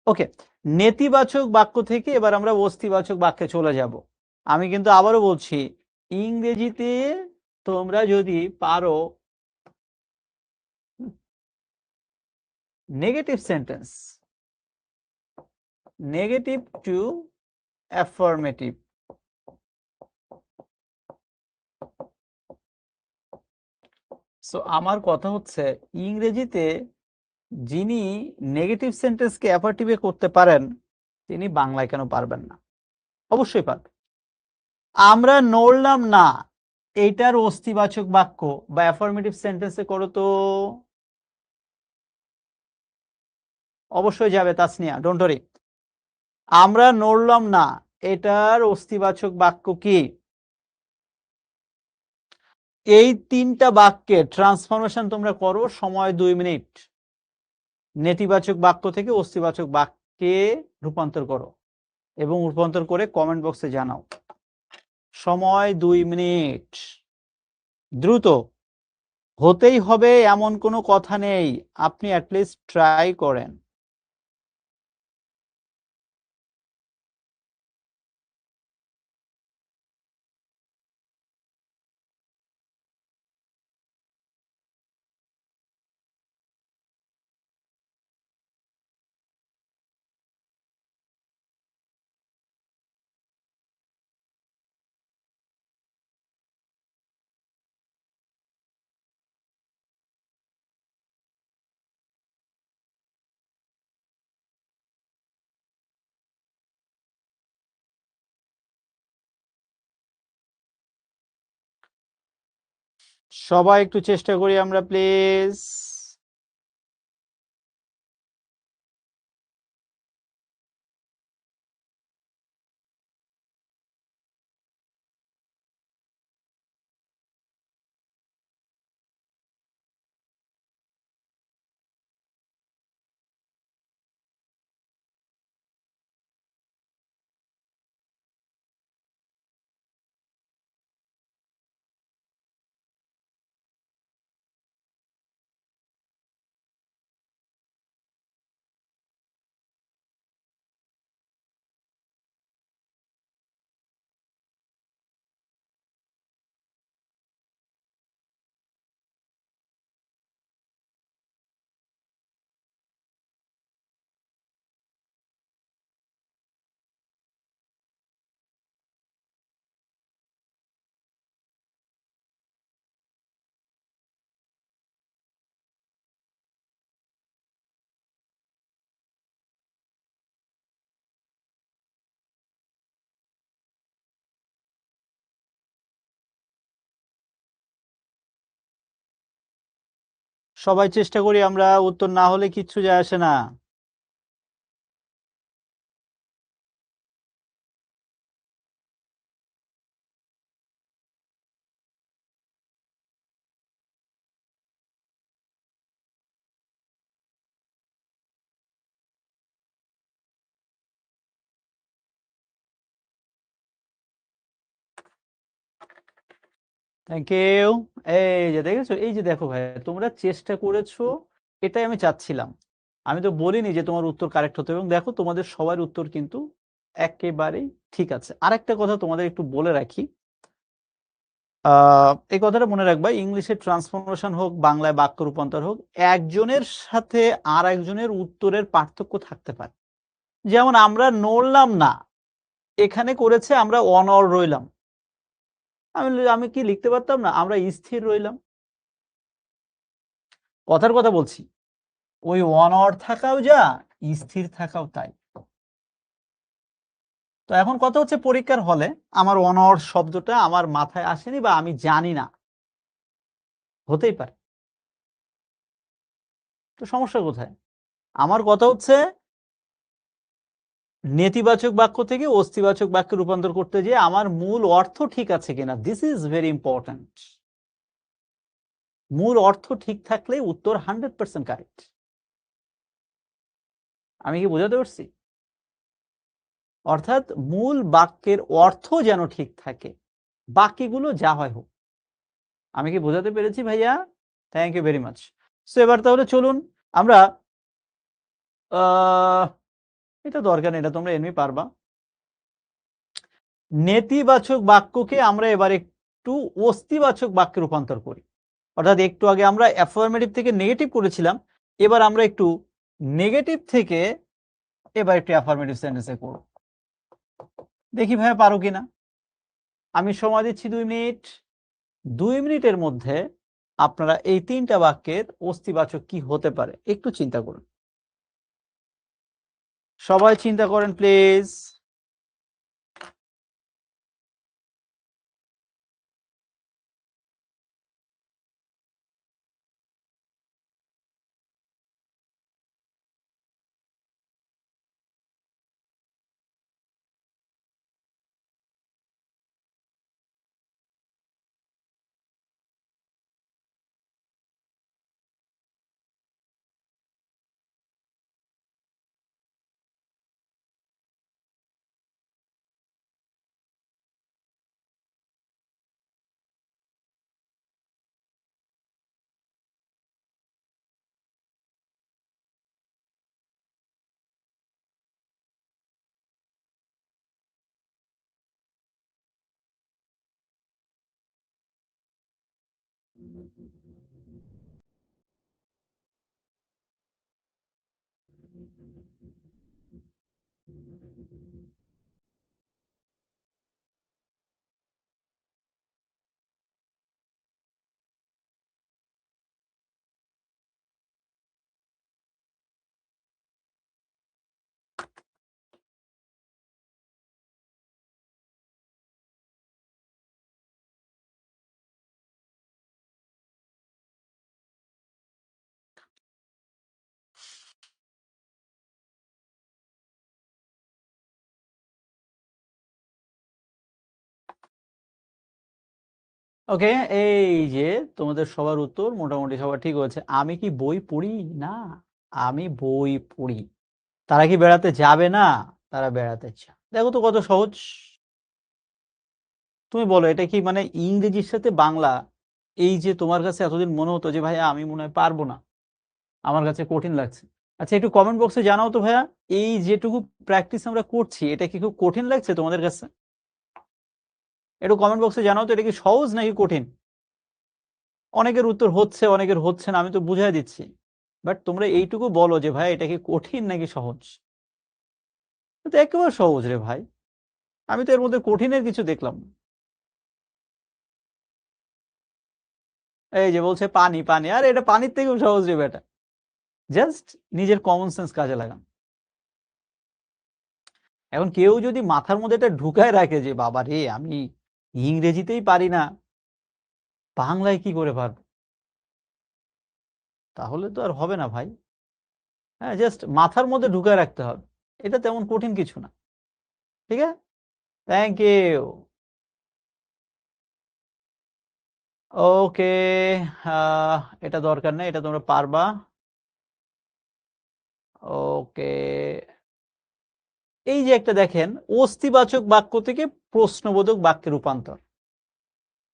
ওকে, নেতিবাচক বাক্য থেকে এবার আমরা অস্তিবাচক বাক্যে চলে যাব। আমি কিন্তু আবারও বলছি, ইংরেজিতে তোমরা যদি পারো negative sentence, negative two affirmative, so আমার কথা হচ্ছে ইংরেজিতে যিনি নেগেটিভ সেন্টেন্সকে অ্যাফার্মেটিভে করতে পারেন, তিনি বাংলায় কেন পারবেন না? অবশ্যই পারবেন। আমরা নড়লাম না, এইটার অস্তিবাচক বাক্য বা অ্যাফার্মেটিভ সেন্টেন্সে করো তো। অবশ্যই যাবে তাসনিয়া, ডোন্ট ওয়ারি। আমরা নড়লাম না, এটার অস্তিবাচক বাক্য কি? এই তিনটা বাক্যের ট্রান্সফরমেশন তোমরা করো, সময় 2 মিনিট। নেতিবাচক বাক্য থেকে অস্তিবাচক বাক্যে রূপান্তর করো এবং রূপান্তর করে কমেন্ট বক্সে জানাও। সময় 2 মিনিট, দ্রুত। হতেই হবে এমন কোনো কথা নেই, আপনি অ্যাটলিস্ট ট্রাই করেন। সবাই একটু চেষ্টা করি আমরা প্লিজ। সবাই চেষ্টা করি আমরা, উত্তর না হলে কিচ্ছু যায় আসে না। Thank you. এই যে দেখেছো, এই যে দেখো ভাই, তোমরা চেষ্টা করেছো, এটাই আমি চাচ্ছিলাম। আমি তো বলিনি যে তোমার উত্তর কারেক্ট হতে, এবং দেখো তোমাদের সবার উত্তর কিন্তু একেবারেই ঠিক আছে। আরেকটা কথা তোমাদের একটু বলে রাখি, এই কথাটা মনে রাখবা, ইংলিশে ট্রান্সফরমেশন হোক, বাংলায় বাক্য রূপান্তর হোক, একজনের সাথে আর একজনের উত্তরের পার্থক্য থাকতে পারে। যেমন আমরা নড়লাম না, এখানে করেছে আমরা অনড় রইলাম। আমি কি লিখতে পারতাম না আমরা স্থির রইলাম? কথার কথা বলছি, ওই অনড় থাকাও যা, স্থির থাকাও তাই। তো এখন কথা হচ্ছে, পরীক্ষার হলে আমার অনড় শব্দটা আমার মাথায় আসেনি বা আমি জানি না, হতেই পারে। তো সমস্যা কোথায়? আমার কথা হচ্ছে, নেতিবাচক বাক্য থেকে অস্তিবাচক বাক্যে রূপান্তর করতে যেয়ে আমার মূল অর্থ ঠিক আছে কিনা, দিস ইজ ভেরি ইম্পর্ট্যান্ট। মূল অর্থ ঠিক থাকলে উত্তর 100% কারেক্ট। আমি কি বোঝাতে পারছি? অর্থাৎ মূল বাক্যের অর্থ যেন ঠিক থাকে, বাকিগুলো যা হয় হোক। আমি কি বোঝাতে পেরেছি ভাইয়া? Thank you very much. So এবার তাহলে চলুন আমরা, এটা দরকার নেই, এটা তোমরা এমনি পারবা। নেতিবাচক বাক্যকে আমরা এবার একটু অস্তিবাচক বাক্যে রূপান্তর করি। অর্থাৎ একটু আগে আমরা অ্যাফার্মেটিভ থেকে নেগেটিভ করেছিলাম, এবার আমরা একটু নেগেটিভ থেকে এবার একটু অ্যাফার্মেটিভ সেন্টেন্সে করব। দেখি ভাইয়া পারো কিনা। আমি সময় দিচ্ছি 2 মিনিট। 2 মিনিটের মধ্যে আপনারা এই 3টা বাক্যের অস্তিবাচক কি হতে পারে একটু চিন্তা করুন। সবাই চিন্তা করেন প্লিজ। ওকে, এই যে তোমাদের সবার উত্তর মোটামুটি সবার ঠিক হয়েছে। আমি কি বই পড়ি? না, আমি বই পড়ি। তারা কি বেড়াতে যাবে না? তারা বেড়াতে চায়। দেখো তো কত সহজ। তুমি বলো, এটা কি মানে ইংরেজির সাথে বাংলা, এই যে তোমার কাছে এতদিন মনে হতো যে ভাইয়া আমি মনে হয় পারবো না, আমার কাছে কঠিন লাগছে। আচ্ছা, একটু কমেন্ট বক্সে জানাও তো ভাইয়া, এই যেটুকু প্র্যাকটিস আমরা করছি এটা কি খুব কঠিন লাগছে তোমাদের কাছে? একটু কমেন্ট বক্সে জানাও তো, এটা কি সহজ নাকি কঠিন? অনেকের উত্তর হচ্ছে, অনেকের হচ্ছে না, আমি তো বুঝাই দিচ্ছি। বাট তোমরা এইটুকু বলো যে ভাই এটা কি কঠিন নাকি সহজ? এটা একেবারে সহজ রে ভাই, আমি তো এর মধ্যে কঠিনের কিছু দেখলাম না। এই যে বলছে পানি পানি, আর এটা পানির থেকেও সহজ রে বেটা। জাস্ট নিজের কমন সেন্স কাজে লাগান। এখন কেউ যদি মাথার মধ্যে এটা ঢুকায় রাখে যে বাবা রে আমি ইংরেজিতেই পারি না, বাংলায় কি করে পারবো, তাহলে তো আর হবে না ভাই। হ্যাঁ, জাস্ট মাথার মধ্যে ঢুকায় রাখতে হবে, এটা তেমন কঠিন কিছু না। ঠিক আছে, থ্যাংক ইউ। ওকে, এটা দরকার নেই, এটা তোমরা পারবা। ওকে, এই যে একটা দেখেন, অস্তিবাচক বাক্য থেকে প্রশ্নবোধক বাক্যে রূপান্তর।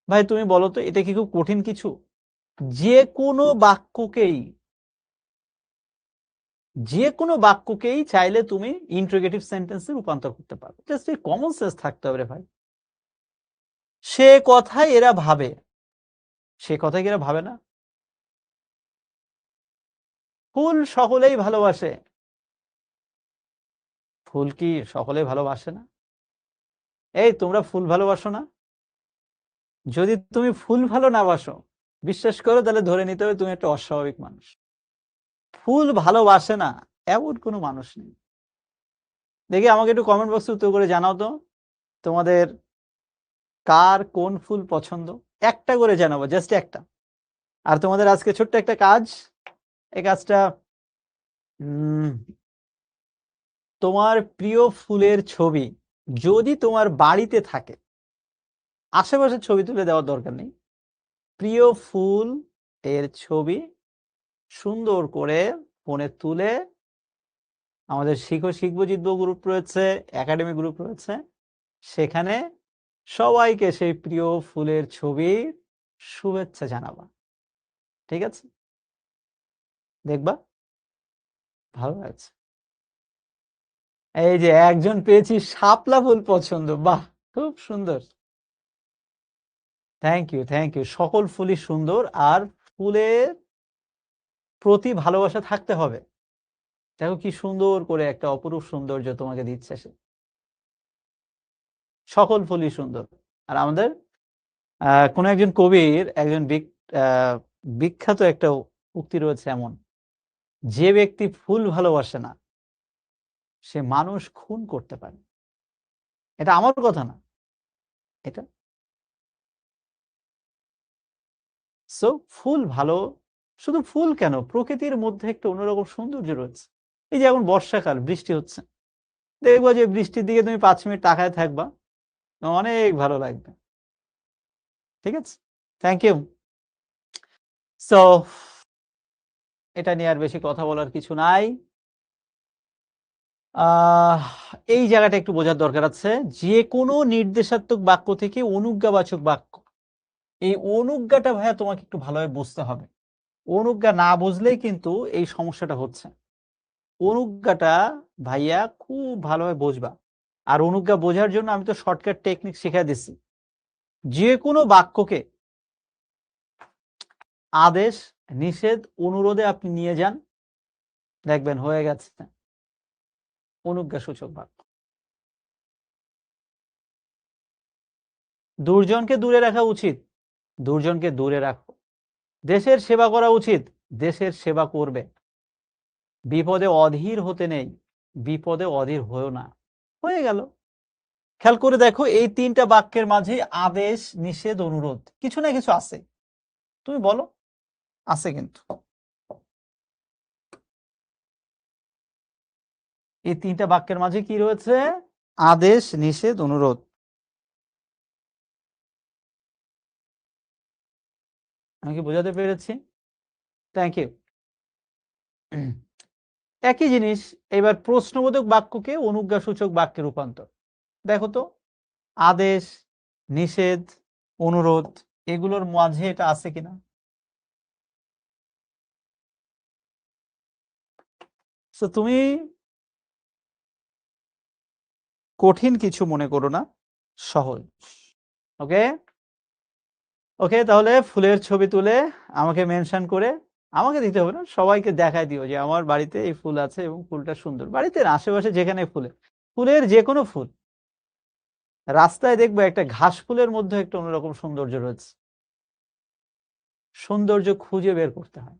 ভাই তুমি বলো তো, এটা কি খুব কঠিন কিছু? যে কোনো বাক্যকেই চাইলে তুমি ইন্টারোগেটিভ সেন্টেন্সে রূপান্তর করতে পারো। জাস্ট এই কমন সেন্স থাকতে হবে রে ভাই। সে কথাই এরা ভাবে, সে কথাই এরা ভাবে না। ফুল সকলেই ভালোবাসে, ফুল কি সকলেই ভালোবাসে না? এই তোমরা ফুল ভালোবাসো না? যদি তুমি ফুল ভালো না বাসো, বিশ্বাস করো, তাহলে ধরে নিতে হবে তুমি একটা অস্বাভাবিক মানুষ। ফুল ভালোবাসে না এমন কোনো মানুষ নেই। দেখি আমাকে একটু কমেন্ট বক্সে উত্তর করে জানাও তো, তোমাদের কার কোন ফুল পছন্দ? একটা করে জানাবো, জাস্ট একটা। আর তোমাদের আজকে ছোট্ট একটা কাজ, এই কাজটা তোমার প্রিয় ফুলের ছবি যদি তোমার বাড়িতে থাকে, আশেপাশের ছবি তুলে দেওয়ার দরকার নেই, প্রিয় ফুল এর ছবি সুন্দর করে ফোনে তুলে, আমাদের শিখবো জিতবো গ্রুপ রয়েছে, একাডেমি গ্রুপ রয়েছে, সেখানে সবাইকে সেই প্রিয় ফুলের ছবির শুভেচ্ছা জানাবা। ঠিক আছে, দেখবা ভালো লাগছে। এই যে একজন পেয়েছি শাপলা ফুল পছন্দ, বাহ খুব সুন্দর, থ্যাংক ইউ থ্যাংক ইউ। সকল ফুলই সুন্দর, আর ফুলের প্রতি ভালোবাসা থাকতে হবে। দেখো কি সুন্দর করে একটা অপরূপ সৌন্দর্য তোমাকে দিচ্ছে সে। সকল ফুলই সুন্দর। আর আমাদের কোন একজন কবির একজন বিখ্যাত একটা উক্তি রয়েছে এমন, যে ব্যক্তি ফুল ভালোবাসে না সে মানুষ খুন করতে পারে। এটা আমার কথা না, এটা সো ফুল ভালো, শুধু ফুল কেন, প্রকৃতির মধ্যে একটা অন্যরকম সৌন্দর্য রয়েছে। এই যে এখন বর্ষাকাল, বৃষ্টি হচ্ছে, দেখবো যে বৃষ্টির দিকে তুমি 5 মিনিট তাকায় থাকবা, অনেক ভালো লাগবে। ঠিক আছে, থ্যাংক ইউ। সো এটা নিয়ে আর বেশি কথা বলার কিছু নাই। এই জায়গাটা একটু বোঝার দরকার আছে। যে কোনো নির্দেশাত্মক বাক্য থেকে অনুজ্ঞাবাচক বাক্য, এই অনুজ্ঞাটা ভাইয়া তোমাকে একটু ভালোভাবে বুঝতে হবে। অনুজ্ঞা না বুঝলেই কিন্তু এই সমস্যাটা হচ্ছে। অনুজ্ঞাটা ভাইয়া খুব ভালোভাবে বুঝবা। আর অনুজ্ঞা বোঝার জন্য আমি তো শর্টকাট টেকনিক শিখাই দিচ্ছি। যে কোনো বাক্যকে আদেশ, নিষেধ, অনুরোধে আপনি নিয়ে যান, দেখবেন হয়ে গেছে অনুজ্ঞা সূচক বাক্য। দুর্জনকে দূরে রাখা উচিত, দুর্জনকে দূরে রাখো। দেশের সেবা করা উচিত, দেশের সেবা করবে। বিপদে অধীর হতে নেই, বিপদে অধীর হয়েও না, হয়ে গেল। খেয়াল করে দেখো, এই 3টা বাক্যের মাঝে আদেশ, নিষেধ, অনুরোধ কিছু না কিছু আছে। তুমি বলো, আছে কিন্তু। এই 3টা বাক্যের মাঝে কি রয়েছে? আদেশ, নিষেধ, অনুরোধ। আমি কি বোঝাতে পেরেছি? Thank you. একই জিনিস এবার প্রশ্নবোধক বাক্যকে অনুজ্ঞাসূচক বাক্যে রূপান্তর। দেখো তো, আদেশ, নিষেধ, অনুরোধ, এগুলোর মাঝে এটা আছে কিনা? তো তুমি কঠিন কিছু মনে করো না, সহজ। ওকে ওকে, তাহলে ফুলের ছবি তুলে আমাকে মেনশন করে, আমাকে দিতে হবে না, সবাইকে দেখায় দিও যে আমার বাড়িতে এই ফুল আছে এবং ফুলটা সুন্দর। বাড়িতে আশেপাশে যেখানে ফুলের যে কোনো ফুল, রাস্তায় দেখবে একটা ঘাস ফুলের মধ্যে একটা অন্যরকম সৌন্দর্য রয়েছে। সৌন্দর্য খুঁজে বের করতে হয়।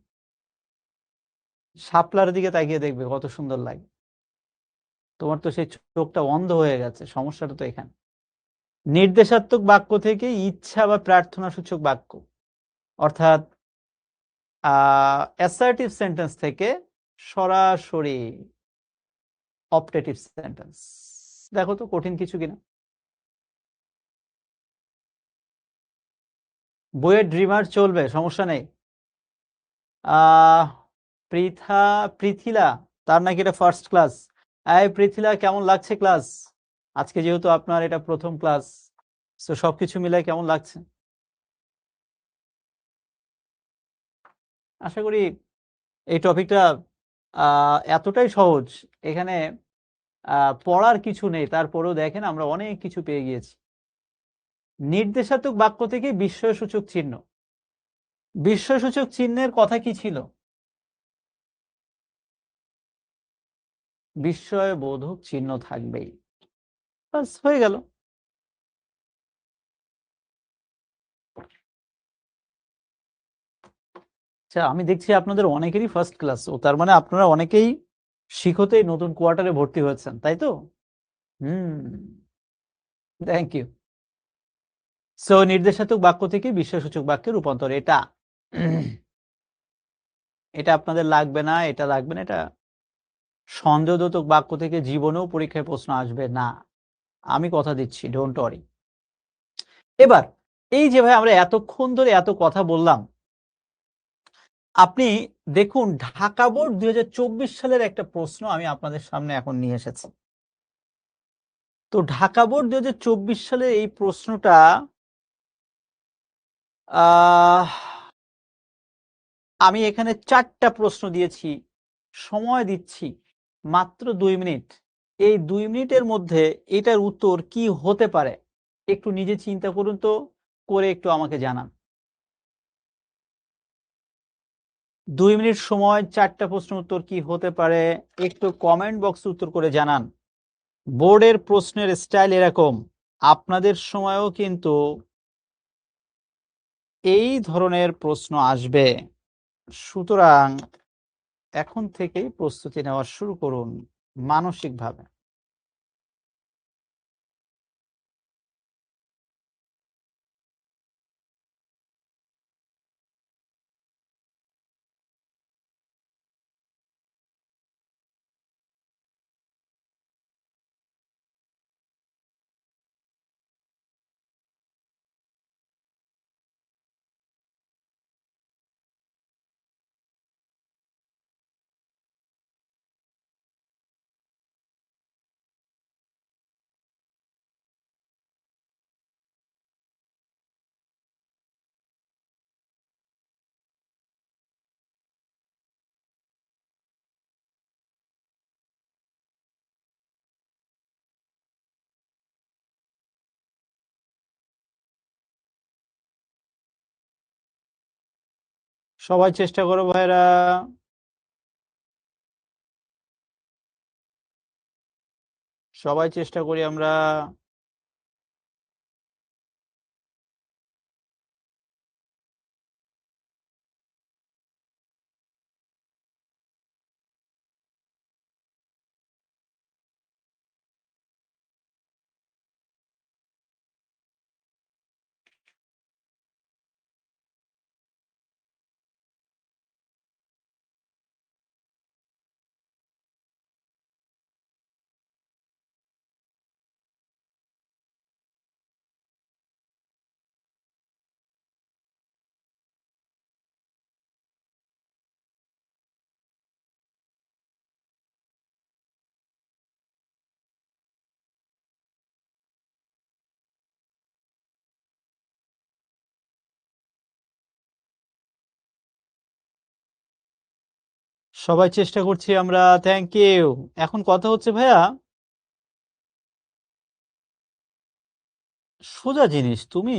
শাপলার দিকে তাকিয়ে দেখবে কত সুন্দর লাগে। তোমার তো সেই চোখটা অন্ধ হয়ে গেছে, সমস্যাটা তো এখানে। নির্দেশাত্মক বাক্য থেকে ইচ্ছা বা প্রার্থনা সূচক বাক্য, অর্থাৎ অ্যাসার্টিভ সেন্টেন্স থেকে সরাসরি অপটেটিভ সেন্টেন্স। দেখো তো কঠিন কিছু কিনা। বইয়ের ড্রিমার চলবে, সমস্যা নেই। পৃথিলা, তার নাকি এটা ফার্স্ট ক্লাস। এই পৃথিলা, কেমন লাগছে ক্লাস? আজকে যেহেতু আপনার এটা প্রথম ক্লাস, তো সবকিছু মিলে কেমন লাগছে? আশা করি এই টপিকটা এতটাই সহজ, এখানে পড়ার কিছু নেই, তারপরেও দেখেন আমরা অনেক কিছু পেয়ে গিয়েছি। নির্দেশাত্মক বাক্য থেকে বিস্ময়সূচক চিহ্ন। বিস্ময়সূচক চিহ্নের কথা কি ছিল? বিস্ময়বোধক চিহ্ন থাকবেই, বাস হয়ে গেল। আচ্ছা, আমি দেখছি আপনাদের অনেকেরই ফার্স্ট ক্লাস, ও তার মানে আপনারা অনেকেই শিখতেই নতুন কোয়ার্টারে ভর্তি হয়েছেন, তাই তো? Thank you. সো নির্দেশাত্মক বাক্য থেকে বিস্ময়সূচক বাক্যে রূপান্তর, এটা এটা আপনাদের লাগবে না, এটা লাগবে না। এটা সন্দেহবোধক বাক্য থেকে জীবনেও পরীক্ষায় প্রশ্ন আসবে না, আমি কথা দিচ্ছি, ডোন্ট ওয়ারি। এবার এই যে ভাই আমরা এতক্ষণ ধরে এত কথা বললাম, আপনি দেখুন ঢাকা বোর্ড 2024 সালের একটা প্রশ্ন আমি আপনাদের সামনে এখন নিয়ে এসেছি। তো ঢাকা বোর্ড 2024 সালের এই প্রশ্নটা আমি এখানে 4টা প্রশ্ন দিয়েছি, সময় দিচ্ছি মাত্র 2 মিনিট। এই 2 মিনিটের মধ্যে এটার উত্তর কি হতে পারে একটু নিজে চিন্তা করুন তো, করে একটু আমাকে জানান। 2 মিনিট সময়, 4টা প্রশ্ন উত্তর কি হতে পারে একটু কমেন্ট বক্সে উত্তর করে জানান। বোর্ডের প্রশ্নের স্টাইল এরকম, আপনাদের সময়ও কিন্তু এই ধরনের প্রশ্ন আসবে, সুতরাং এখন থেকেই প্রস্তুতি নেওয়া শুরু করুন মানসিকভাবে। সবাই চেষ্টা করো ভাইরা, সবাই চেষ্টা করি আমরা। সবাই চেষ্টা করছি আমরা, থ্যাংক ইউ। এখন কথা হচ্ছে ভাইয়া, সোজা জিনিস, তুমি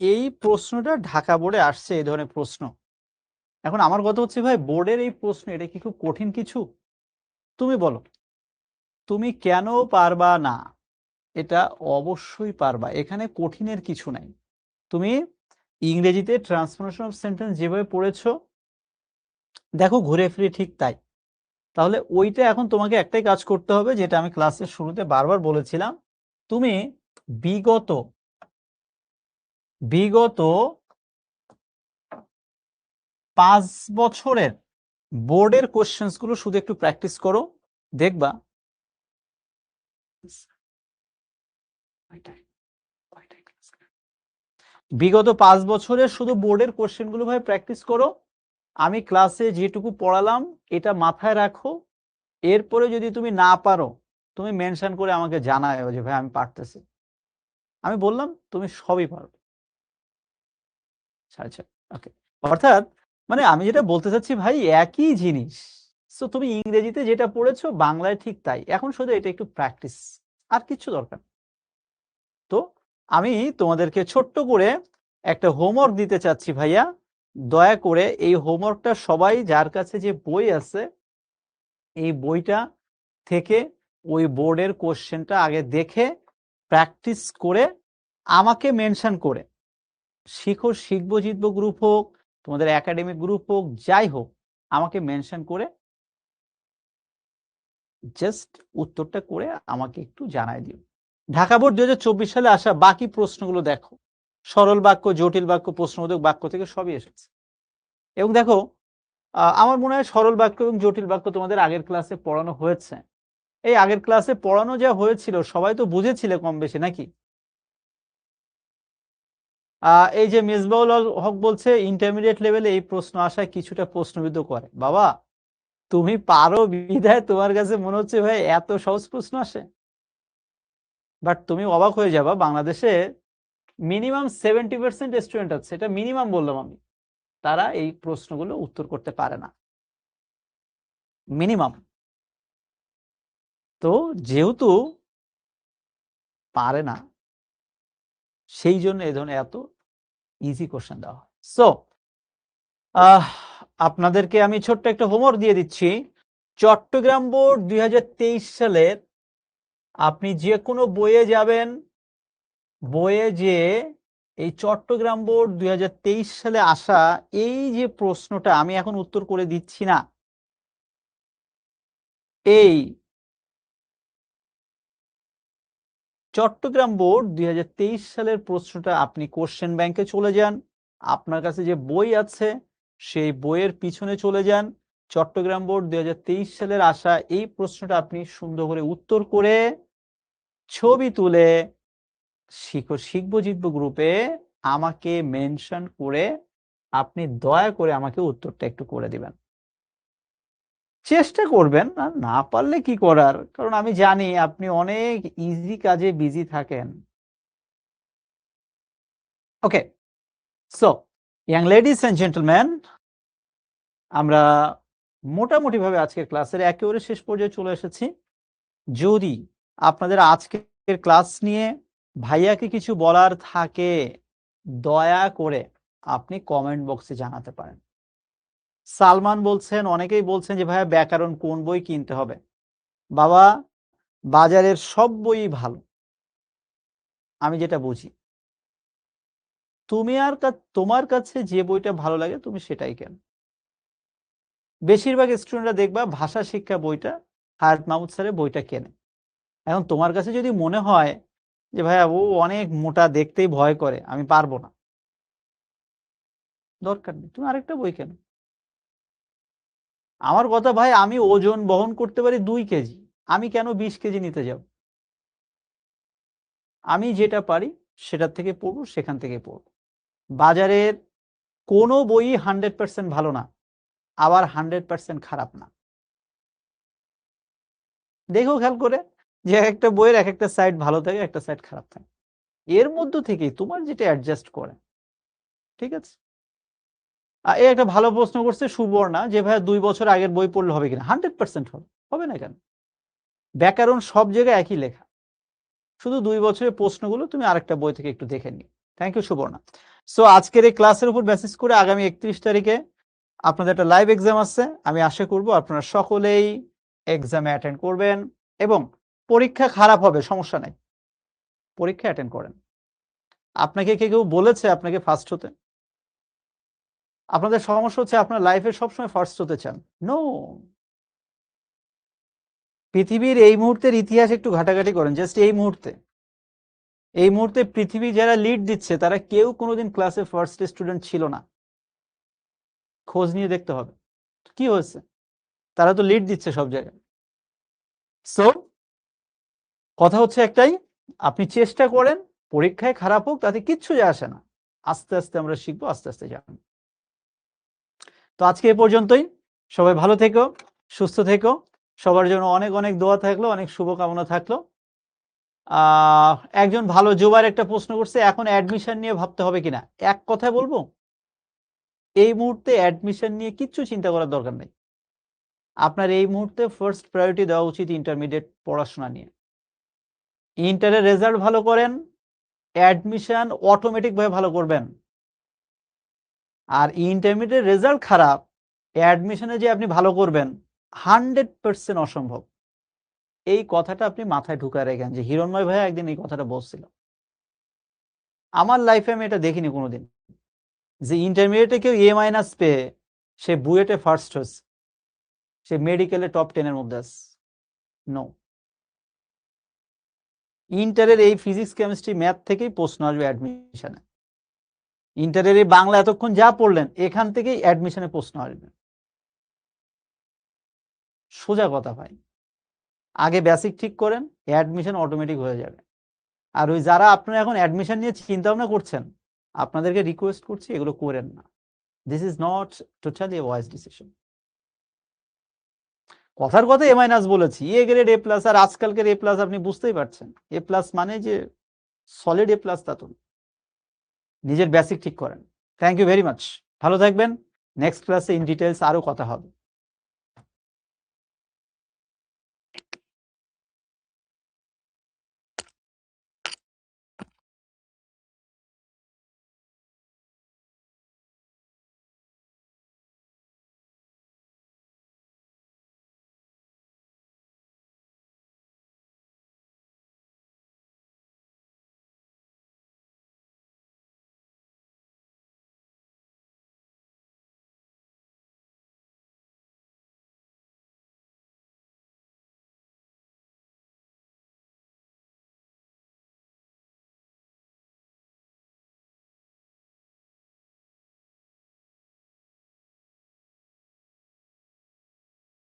এই প্রশ্নটা ঢাকা বোর্ডে আসছে এই ধরনের প্রশ্ন, এখন আমার কথা হচ্ছে ভাই বোর্ডের এই প্রশ্ন এটা কি খুব কঠিন কিছু? তুমি বলো, তুমি কেন পারবা না? এটা অবশ্যই পারবা, এখানে কঠিনের কিছু নাই। তুমি ইংরেজিতে ট্রান্সফরমেশন অফ সেন্টেন্স যেভাবে পড়েছো, দেখো ঘুরে ফিরে ঠিক তাই। তাহলে ওইটা এখন তোমাকে একটাই কাজ করতে হবে, যেটা আমি ক্লাসের শুরুতে বারবার বলেছিলাম, তুমি বিগত বিগত 5 বছরের বোর্ডের কোশ্চেন্স গুলো শুধু একটু প্র্যাকটিস করো, দেখবা বিগত 5 বছরের শুধু বোর্ডের কোশ্চেন গুলো ভাই প্র্যাকটিস করো। আমি ক্লাসে যেটুকু পড়ালাম এটা মাথায় রাখো। এরপরে যদি তুমি না পারো তুমি মেনশন করে আমাকে জানাও যে ভাই আমি পারতেছি। আমি বললাম তুমি সবই পারবে। আচ্ছা, ওকে। অর্থাৎ মানে আমি যেটা বলতে চাচ্ছি ভাই একই জিনিস। সো তুমি ইংরেজিতে যেটা পড়েছো বাংলায় ঠিক তাই। এখন শুধু এটা একটু প্র্যাকটিস, আর কিছু দরকার। তো আমি তোমাদেরকে ছোট্ট করে একটা হোমওয়ার্ক দিতে চাচ্ছি ভাইয়া। দয়া করে এই হোমওয়ার্কটা সবাই যার কাছে যে বই আছে এই বইটা থেকে ওই বোর্ডের কোশ্চেনটা আগে দেখে প্র্যাকটিস করে আমাকে মেনশন করে, শিখবো জিতবো গ্রুপ হোক, তোমাদের একাডেমিক গ্রুপ হোক, যাই হোক, আমাকে মেনশন করে জাস্ট উত্তরটা করে আমাকে একটু জানাই দিও। ঢাকা বোর্ড 2024 সালে আসা বাকি প্রশ্নগুলো দেখো, সরল বাক্য, জটিল বাক্য, প্রশ্নবোধক বাক্য থেকে সবই এসেছে। এবং দেখো আমার মনে হয় সরল বাক্য এবং জটিল বাক্য তোমাদের আগের ক্লাসে পড়ানো হয়েছে। এই আগের ক্লাসে পড়ানো যা হয়েছিল সবাই তো বুঝেছিলে কম বেশি নাকি? এই যে মিসবাউল হক বলছে ইন্টারমিডিয়েট লেভেলে এই প্রশ্ন আসায় কিছুটা প্রশ্নবিদ্ধ করে। বাবা তুমি পারো বিধায় তোমার কাছে মনে হচ্ছে ভাই এত সহজ প্রশ্ন আসে, বাট তুমি অবাক হয়ে যাবা বাংলাদেশে মিনিমাম 70% স্টুডেন্ট আছে, এটা মিনিমাম বললাম আমি, তারা এই প্রশ্নগুলো উত্তর করতে পারে না, মিনিমাম। তো যেহেতু পারে না সেই জন্য এই ধরনের এত ইজি কোশ্চেন দেওয়া হয়। সো আপনাদেরকে আমি ছোট্ট একটা হোমওয়ার্ক দিয়ে দিচ্ছি। চট্টগ্রাম বোর্ড 2023 সালের আপনি যে কোনো বইয়ে যাবেন, বইয়ে যে এই চট্টগ্রাম বোর্ড 2023 সালে আসা এই যে প্রশ্নটা আমি এখন উত্তর করে দিচ্ছি না, এই চট্টগ্রাম বোর্ড 2023 সালের প্রশ্নটা আপনি কোশ্চেন ব্যাংকে চলে যান, আপনার কাছে যে বই আছে সেই বইয়ের পিছনে চলে যান, চট্টগ্রাম বোর্ড 2023 সালের আসা এই প্রশ্নটা আপনি সুন্দর করে উত্তর করে ছবি তুলে শিখবো জিতবো গ্রুপে আমাকে মেনশন করে আপনি দয়া করে আমাকে উত্তরটা একটু করে দিবেন। চেষ্টা করবেন, আর না পারলে কি করার, কারণ আমি জানি আপনি অনেক ইজি কাজে বিজি থাকেন। Okay, so young ladies and gentleman, আমরা মোটামুটি ভাবে আজকের ক্লাসের একেবারে শেষ পর্যায়ে চলে এসেছি। যদি আপনাদের আজকের ক্লাস নিয়ে ভাইয়াকে কিছু বলার থাকে দয়া করে আপনি কমেন্ট বক্সে জানাতে পারেন। সালমান বলছেন, অনেকেই বলছেন যে ভাইয়া ব্যাকরণ কোন বই কিনতে হবে। বাবা বাজারের সব বই ভালো, আমি যেটা বুঝি। তোমার কাছে যে বইটা ভালো লাগে তুমি সেটাই কেন। বেশিরভাগ স্টুডেন্টরা দেখবা ভাষা শিক্ষা বইটা হায়াত মাহমুদ স্যারের বইটা কেনে। এখন তোমার কাছে যদি মনে হয় যে ভাইয়া ও অনেক মোটা, দেখতেই ভয় করে, আমি পারবো না, দরকার নেই, তুমি আরেকটা বই কেন। আমার কথা ভাই, আমি ওজন বহন করতে পারি 2 কেজি, আমি কেন 20 কেজি নিতে যাব? আমি যেটা পারি সেটার থেকে পড়বো, সেখান থেকে পড়বো। বাজারের কোনো বই 100% ভালো না, আবার 100% খারাপ না। দেখো খেয়াল করে যে একটা বইয়ের এক একটা সাইড ভালো থাকে, একটা সাইড খারাপ থাকে, এর মধ্য থেকেই তোমার যেটা অ্যাডজাস্ট করে, ঠিক আছে? এই একটা ভালো প্রশ্ন করছে সুবর্ণা যে ভাইয়া 2 বছর আগের বই পড়লে হবে কিনা? 100% হবে, হবে না কেন? ব্যাকরণ সব জায়গায় একই লেখা, শুধু 2 বছরের প্রশ্নগুলো তুমি আরেকটা বই থেকে একটু দেখে নিও। Thank you Suborna. সো আজকের এই ক্লাসের উপর বেসিস করে আগামী 31 তারিখে আপনাদের একটা লাইভ এক্সাম আছে। আমি আশা করব আপনারা সকলেই এক্সামে অ্যাটেন্ড করবেন এবং পরীক্ষা খারাপ হবে সমস্যা নাই, পরীক্ষা অ্যাটেন্ড করেন। আপনাকে কেউ বলেছে আপনাকে ফার্স্ট হতে? আপনাদের সমস্যা হচ্ছে আপনার লাইফে সবসময় ফার্স্ট হতে চান। নো, পৃথিবীর এই মুহূর্তের ইতিহাস একটু ঘাটাঘাটি করেন, জাস্ট এই মুহূর্তে পৃথিবী যারা লিড দিচ্ছে তারা কেউ কোনোদিন ক্লাসে ফার্স্ট স্টুডেন্ট ছিল না। খোঁজ নিয়ে দেখতে হবে কি হয়েছে, তারা তো লিড দিচ্ছে সব জায়গায়। সো কথা হচ্ছে একটাই, আপনি চেষ্টা করেন, পরীক্ষায় খারাপ হোক তাতে কিচ্ছু যায় আসে না, আস্তে আস্তে আমরা শিখবো, আস্তে আস্তে জানবো। তো আজকে এ পর্যন্তই, সবাই ভালো থেকো, সুস্থ থেকো, সবার জন্য অনেক অনেক দোয়া থাকলো, অনেক শুভকামনা থাকলো। একজন ভালো যুবার একটা প্রশ্ন করছে, এখন অ্যাডমিশন নিয়ে ভাবতে হবে কিনা। এক কথায় বলবো, এই মুহূর্তে অ্যাডমিশন নিয়ে কিচ্ছু চিন্তা করার দরকার নেই। আপনার এই মুহূর্তে ফার্স্ট প্রায়োরিটি দেওয়া উচিত ইন্টারমিডিয়েট পড়াশোনা নিয়ে। ইন্টারের রেজাল্ট ভালো করেন, অ্যাডমিশন অটোমেটিক ভাবে ভালো করবেন। আর ইন্টারমিডিয়েট রেজাল্ট খারাপ, অ্যাডমিশনে যে আপনি ভালো করবেন 100% অসম্ভব। এই কথাটা আপনি মাথায় ঢুকায় রেখেন, যে হিরণময় ভাইয়া একদিন এই কথাটা বলছিল। আমার লাইফে আমি এটা দেখিনি কোনোদিন, যে ইন্টারমিডিয়েটে কেউ এ মাইনাস পেয়ে সে বুয়েটে ফার্স্ট হয়েছে, সে মেডিকেলে টপ 10 এর মধ্যে আছে। নো, ইন্টারের এই ফিজিক্স কেমিস্ট্রি ম্যাথ থেকেই প্রশ্ন আসবে অ্যাডমিশনে। ইন্টারের এই বাংলা এতক্ষণ যা পড়লেন এখান থেকেই অ্যাডমিশনে প্রশ্ন আসবে। সোজা কথা ভাই, আগে বেসিক ঠিক করেন, অ্যাডমিশন অটোমেটিক হয়ে যাবে। আর ওই যারা আপনারা এখন অ্যাডমিশন নিয়ে চিন্তা ভাবনা করছেন, আপনাদেরকে রিকোয়েস্ট করছি এগুলো করেন না। This is not totally a wise decision. কথার কথা এ মাইনাস বলেছি, এ গ্রেড এ প্লাস, আর আজকালকার এ প্লাস আপনি বুঝতেই পারছেন, এ প্লাস মানে যে সলিড এ প্লাস তা তো। নিজের বেসিক ঠিক করেন। থ্যাংক ইউ ভেরি মাচ, ভালো থাকবেন। নেক্সট ক্লাসে ইন ডিটেলস আরো কথা হবে।